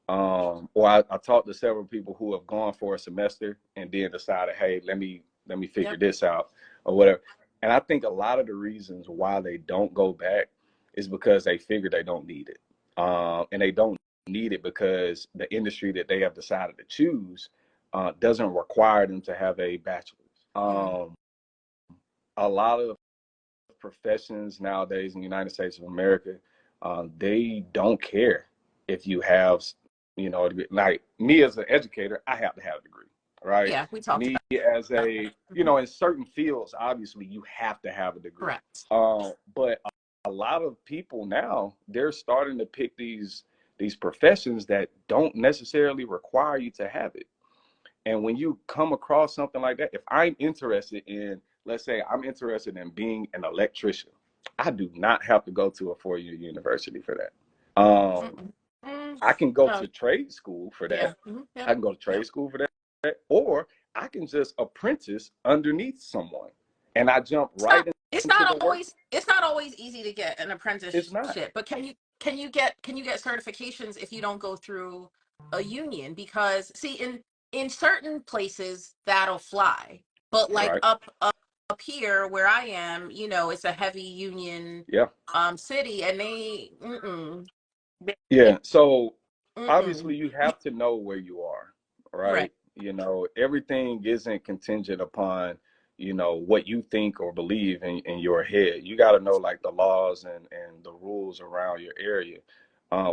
that, or I talked to several people who have gone for a semester and then decided, hey, let me figure Yep. this out or whatever. And I think a lot of the reasons why they don't go back is because they figure they don't need it, and they don't need it because the industry that they have decided to choose doesn't require them to have a bachelor's. Mm. A lot of professions nowadays in the United States of America, they don't care if you have, like me as an educator, I have to have a degree, right? Yeah, we talked Me about as a, Mhm. in certain fields, obviously you have to have a degree. Correct. But a lot of people now, they're starting to pick these professions that don't necessarily require you to have it. And when you come across something like that, if I'm interested in, let's say I'm interested in being an electrician, I do not have to go to a 4-year university for that. Mm-mm. Mm, I can go no. to trade school for Yeah. that. Yep. I can go to Yep. trade school for that. Or I can just apprentice underneath someone and I jump It's not. right It's into not the work. always. It's not always easy to get an It's not. apprenticeship. But can you get certifications if you don't go through a union? Because see, in certain places that'll fly, but like Right. up here where I am, it's a heavy union Yeah. city, and they Yeah. So obviously mm-mm. you have to know where you are, Right. right? Everything isn't contingent upon, what you think or believe in your head. You got to know like the laws and the rules around your area.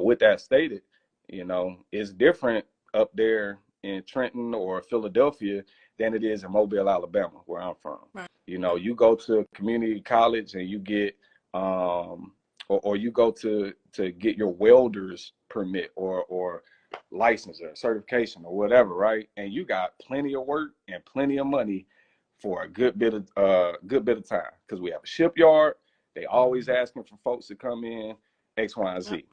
With that stated, it's different up there in Trenton or Philadelphia than it is in Mobile, Alabama, where I'm from. Right. You go to a community college and you get or you go to get your welder's permit or license or certification or whatever, right? And you got plenty of work and plenty of money for a good bit of time, because we have a shipyard. They always asking for folks to come in, X, Y, and Z.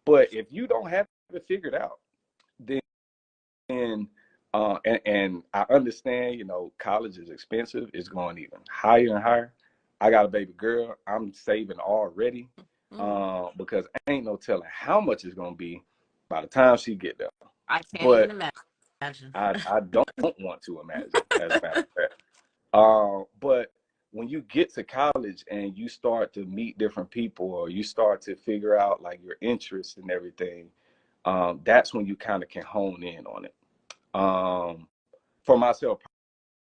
But if you don't have it figured out, then and I understand, you know, college is expensive. It's going even higher and higher. I got a baby girl. I'm saving already, because ain't no telling how much it's gonna be by the time she get there. I can't But even imagine. I don't want to imagine, as a matter of fact. But when you get to college and you start to meet different people, or you start to figure out like your interests and everything, that's when you kind of can hone in on it. For myself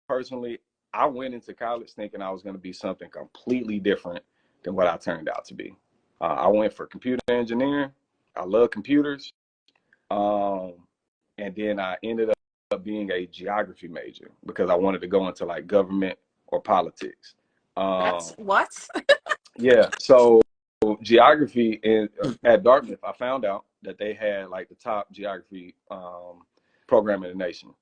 personally, I went into college thinking I was going to be something completely different than what I turned out to be. I went for computer engineering. I love computers. And then I ended up being a geography major because I wanted to go into like government or politics. That's what? Yeah. So geography at Dartmouth, I found out that they had like the top geography program in the nation.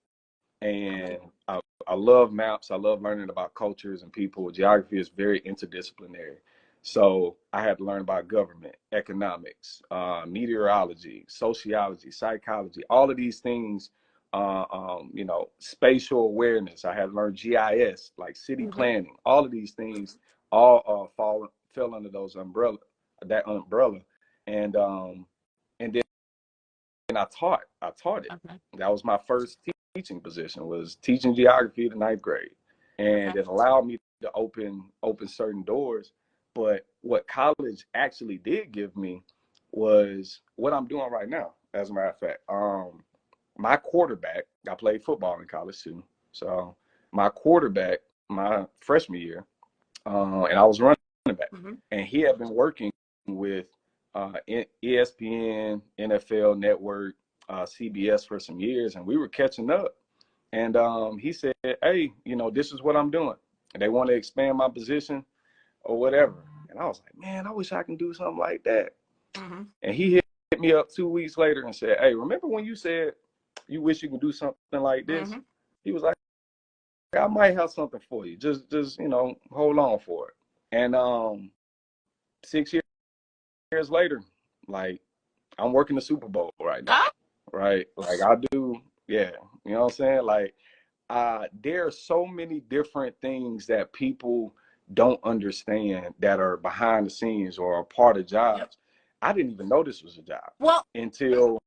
And I love maps. I love learning about cultures and people. Geography is very interdisciplinary. So I had to learn about government, economics, meteorology, sociology, psychology, all of these things, you know, spatial awareness. I had to learn GIS, like city planning, all of these things all fell under that umbrella. And then I taught it. Okay. That was my first teaching position, was teaching geography to ninth grade. And it allowed me to open certain doors. But what college actually did give me was what I'm doing right now, as a matter of fact. My quarterback, I played football in college too. So my quarterback, my freshman year, and I was running back, and he had been working with ESPN, NFL Network, CBS for some years, and we were catching up. And he said, "Hey, you know, this is what I'm doing. And they want to expand my position or whatever." And I was like, "Man, I wish I can do something like that." And he hit me up 2 weeks later and said, "Hey, remember when you said you wish you could do something like this?" He was like, "I might have something for you. Just you know, hold on for it." And 6 years later, like, I'm working the Super Bowl right now, right? Like, I do, yeah. You know what I'm saying? Like, there are so many different things that people don't understand that are behind the scenes or a part of jobs. I didn't even know this was a job Well, until,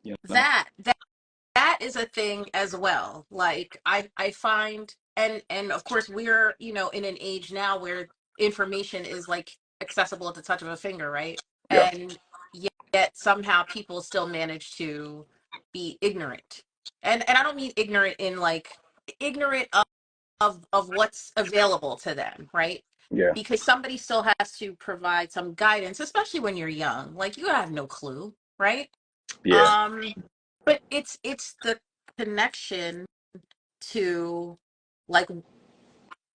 you know. that is a thing as well. Like I find, and of course we're, you know, in an age now where information is like accessible at the touch of a finger, right? Yeah, And yet somehow people still manage to be ignorant. And I don't mean ignorant in like ignorant of what's available to them, right? yeah, Because somebody still has to provide some guidance, especially when you're young. Like you have no clue, right? yeah, Um, but it's the connection to like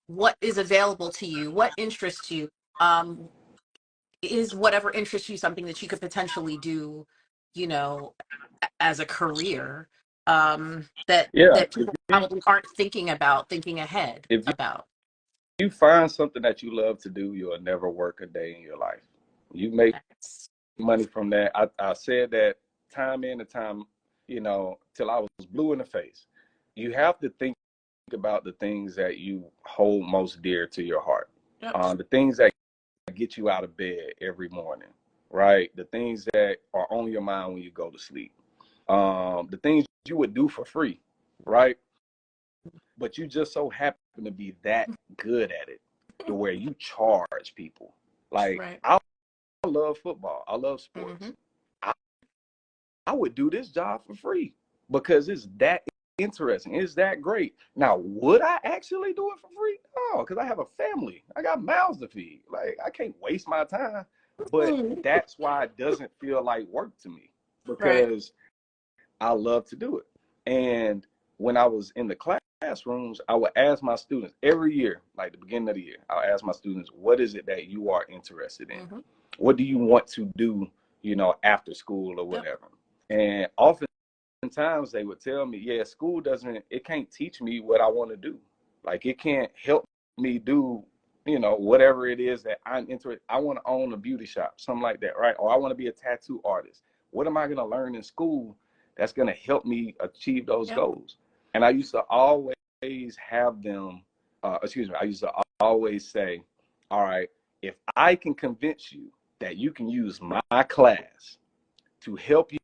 what is available to you, what interests you. Is whatever interests you something that you could potentially do, you know, as a career, yeah. that people probably aren't thinking ahead If about. you find something that you love to do, you'll never work a day in your life. You make That's money from that. I said that time in and time, you know, till I was blue in the face. You have to think about the things that you hold most dear to your heart, yep. the things that get you out of bed every morning, right? The things that are on your mind when you go to sleep, the things you would do for free, right? But you just so happen to be that good at it to where you charge people. Like, Right. I love football. I love sports. I would do this job for free because it's that interesting. It's that great. Now, would I actually do it for free? No, because I have a family. I got mouths to feed. Like, I can't waste my time. But that's why it doesn't feel like work to me, Right. because I love to do it. And when I was in the classrooms, I would ask my students every year, like the beginning of the year, I'll ask my students, what is it that you are interested in? What do you want to do, you know, after school or Yep. whatever? And oftentimes oftentimes they would tell me, yeah, school it can't teach me what I want to do. Like it can't help me do, whatever it is that I'm interested. I want to own a beauty shop, something like that, right? Or I want to be a tattoo artist. What am I going to learn in school that's going to help me achieve those goals? And I used to always have them, I used to always say, all right, if I can convince you that you can use my class to help you,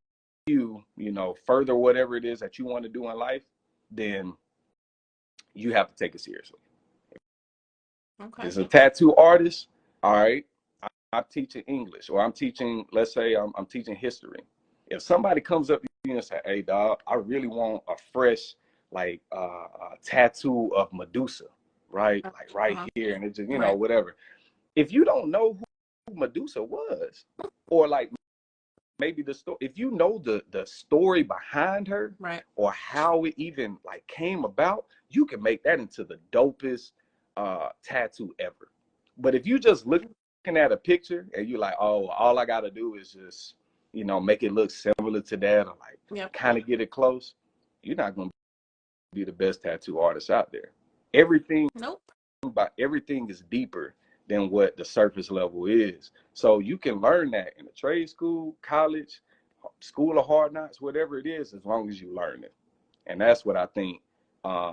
further whatever it is that you want to do in life, then you have to take it seriously. Okay. As a tattoo artist, all right, I'm teaching English, or I'm teaching, let's say I'm teaching history. If somebody comes up to you and say, hey, dog, I really want a fresh, like, tattoo of Medusa, right? Like right here, and it's just, whatever. If you don't know who Medusa was, or like maybe the story, if you know the story behind her, right, or how it even like came about, you can make that into the dopest tattoo ever. But if you just looking at a picture and you're like, oh, all I gotta do is just make it look similar to that, or like kind of get it close, you're not gonna be the best tattoo artist out there. Everything is deeper than what the surface level is. So you can learn that in a trade school, college, school of hard knocks, whatever it is, as long as you learn it. And that's what I think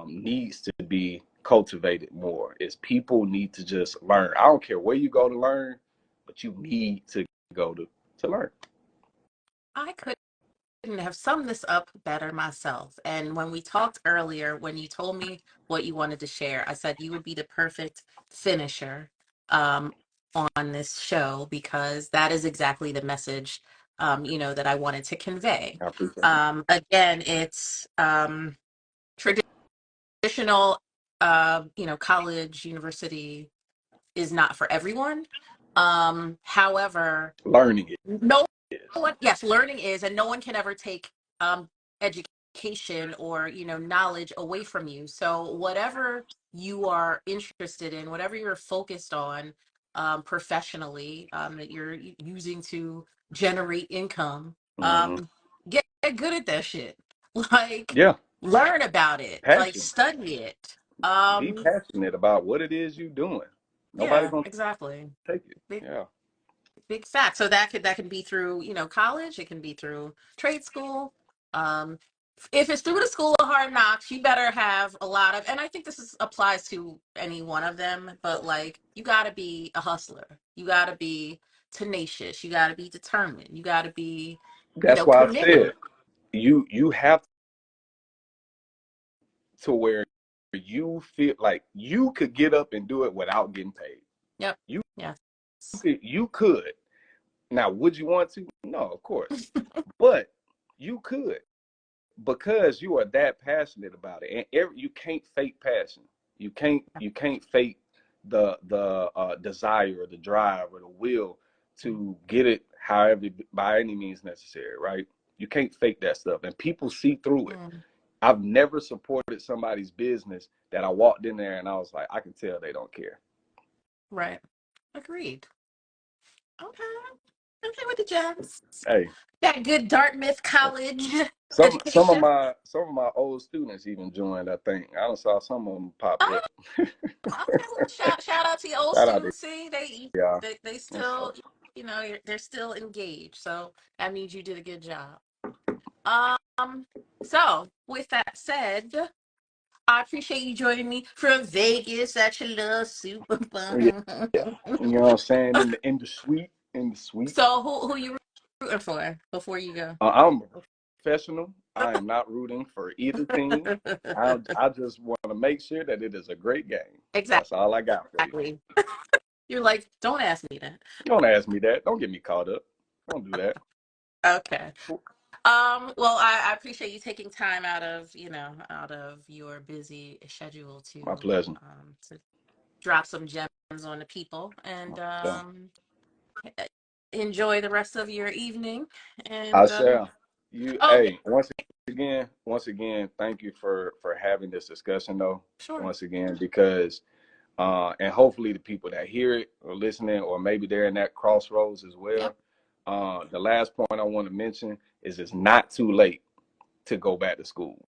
needs to be cultivated more, is people need to just learn. I don't care where you go to learn, but you need to go to learn. I couldn't have summed this up better myself. And when we talked earlier, when you told me what you wanted to share, I said you would be the perfect finisher on this show, because that is exactly the message that I wanted to convey. I appreciate it. Again, it's traditional college, university is not for everyone. However, Learning it no is. one, yes, learning is, and no one can ever take education or knowledge away from you. So whatever you are interested in, whatever you're focused on professionally, that you're using to generate income, Mm-hmm. get good at that shit. Like, Yeah, learn about it, like passion. study it. Be passionate about what it is you're doing. Nobody Yeah, gonna exactly. take it. Big Yeah. big fact. So that can be through college. It can be through trade school. Um, if it's through the school of hard knocks, you better have a lot of. And I think applies to any one of them. But like, you got to be a hustler. You got to be tenacious. You got to be determined. You got to be, That's why I committed. said you have to where you feel like you could get up and do it without getting paid. Yep. You Yeah. you could. Now, would you want to? No, of course. But you could, because you are that passionate about it. And you can't fake passion. You can't fake the desire or the drive or the will to get it however, by any means necessary, right? You can't fake that stuff, and people see through it. Mm, I've never supported somebody's business that I walked in there and I was like, I can tell they don't care. right. Agreed. Okay. Okay with the gems. Hey, That good Dartmouth College some of education. my old students even joined. I think I saw some of them pop Oh, up. okay. Well, shout out to your old Shout out to students. See, they y'all. they, they Yes, sir. still, they're still engaged. So that means you did a good job. So with that said, I appreciate you joining me from Vegas at your little Super Yeah, Bowl. yeah. You know what I'm saying? In the suite, in the suite. So who you rooting for before you go? I'm a professional. I am not rooting for either team. I just want to make sure that it is a great game. That's all I got for you. Exactly. You're like, don't ask me that. Don't ask me that. Don't get me caught up. Don't do that. Okay. Well, I appreciate you taking time out of your busy schedule My pleasure. to drop some gems on the people, and Yeah. enjoy the rest of your evening. I And shall. You, oh yeah, hey, once again, thank you for having this discussion though. sure. Once again, because and hopefully the people that hear it or listening, or maybe they're in that crossroads as well. Yep. The last point I want to mention is it's not too late to go back to school,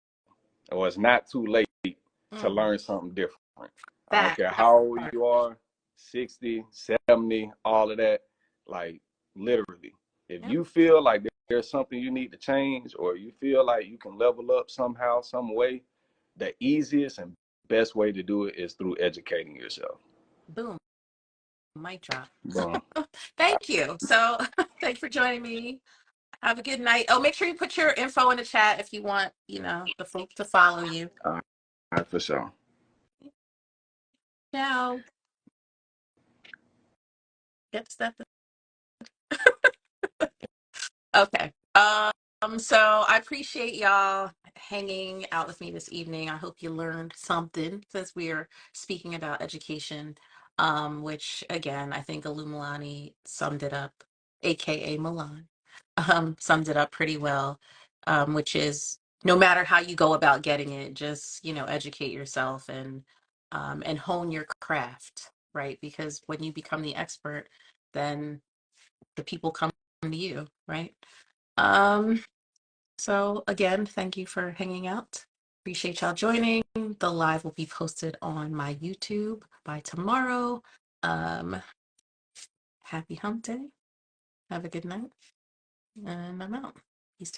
or it's not too late to Mm, learn something different. I don't that care how old part. you are, 60, 70, all of that. Like, literally, if Yep. you feel like there's something you need to change, or you feel like you can level up somehow, some way, the easiest and best way to do it is through educating yourself. Boom. Mic drop. Boom. Thank you. So thanks for joining me. Have a good night. Oh, make sure you put your info in the chat if you want, the folks to follow you. All right, for sure. Ciao. Get stuff. Okay. So I appreciate y'all hanging out with me this evening. I hope you learned something since we are speaking about education. Which again, I think Illuminati summed it up, aka Milan, summed it up pretty well. Which is no matter how you go about getting it, just educate yourself and hone your craft, right? Because when you become the expert, then the people come to you, right? Um, so again, thank you for hanging out. Appreciate y'all joining. The live will be posted on my YouTube by tomorrow. Happy hump day. Have a good night. And I'm out. Peace.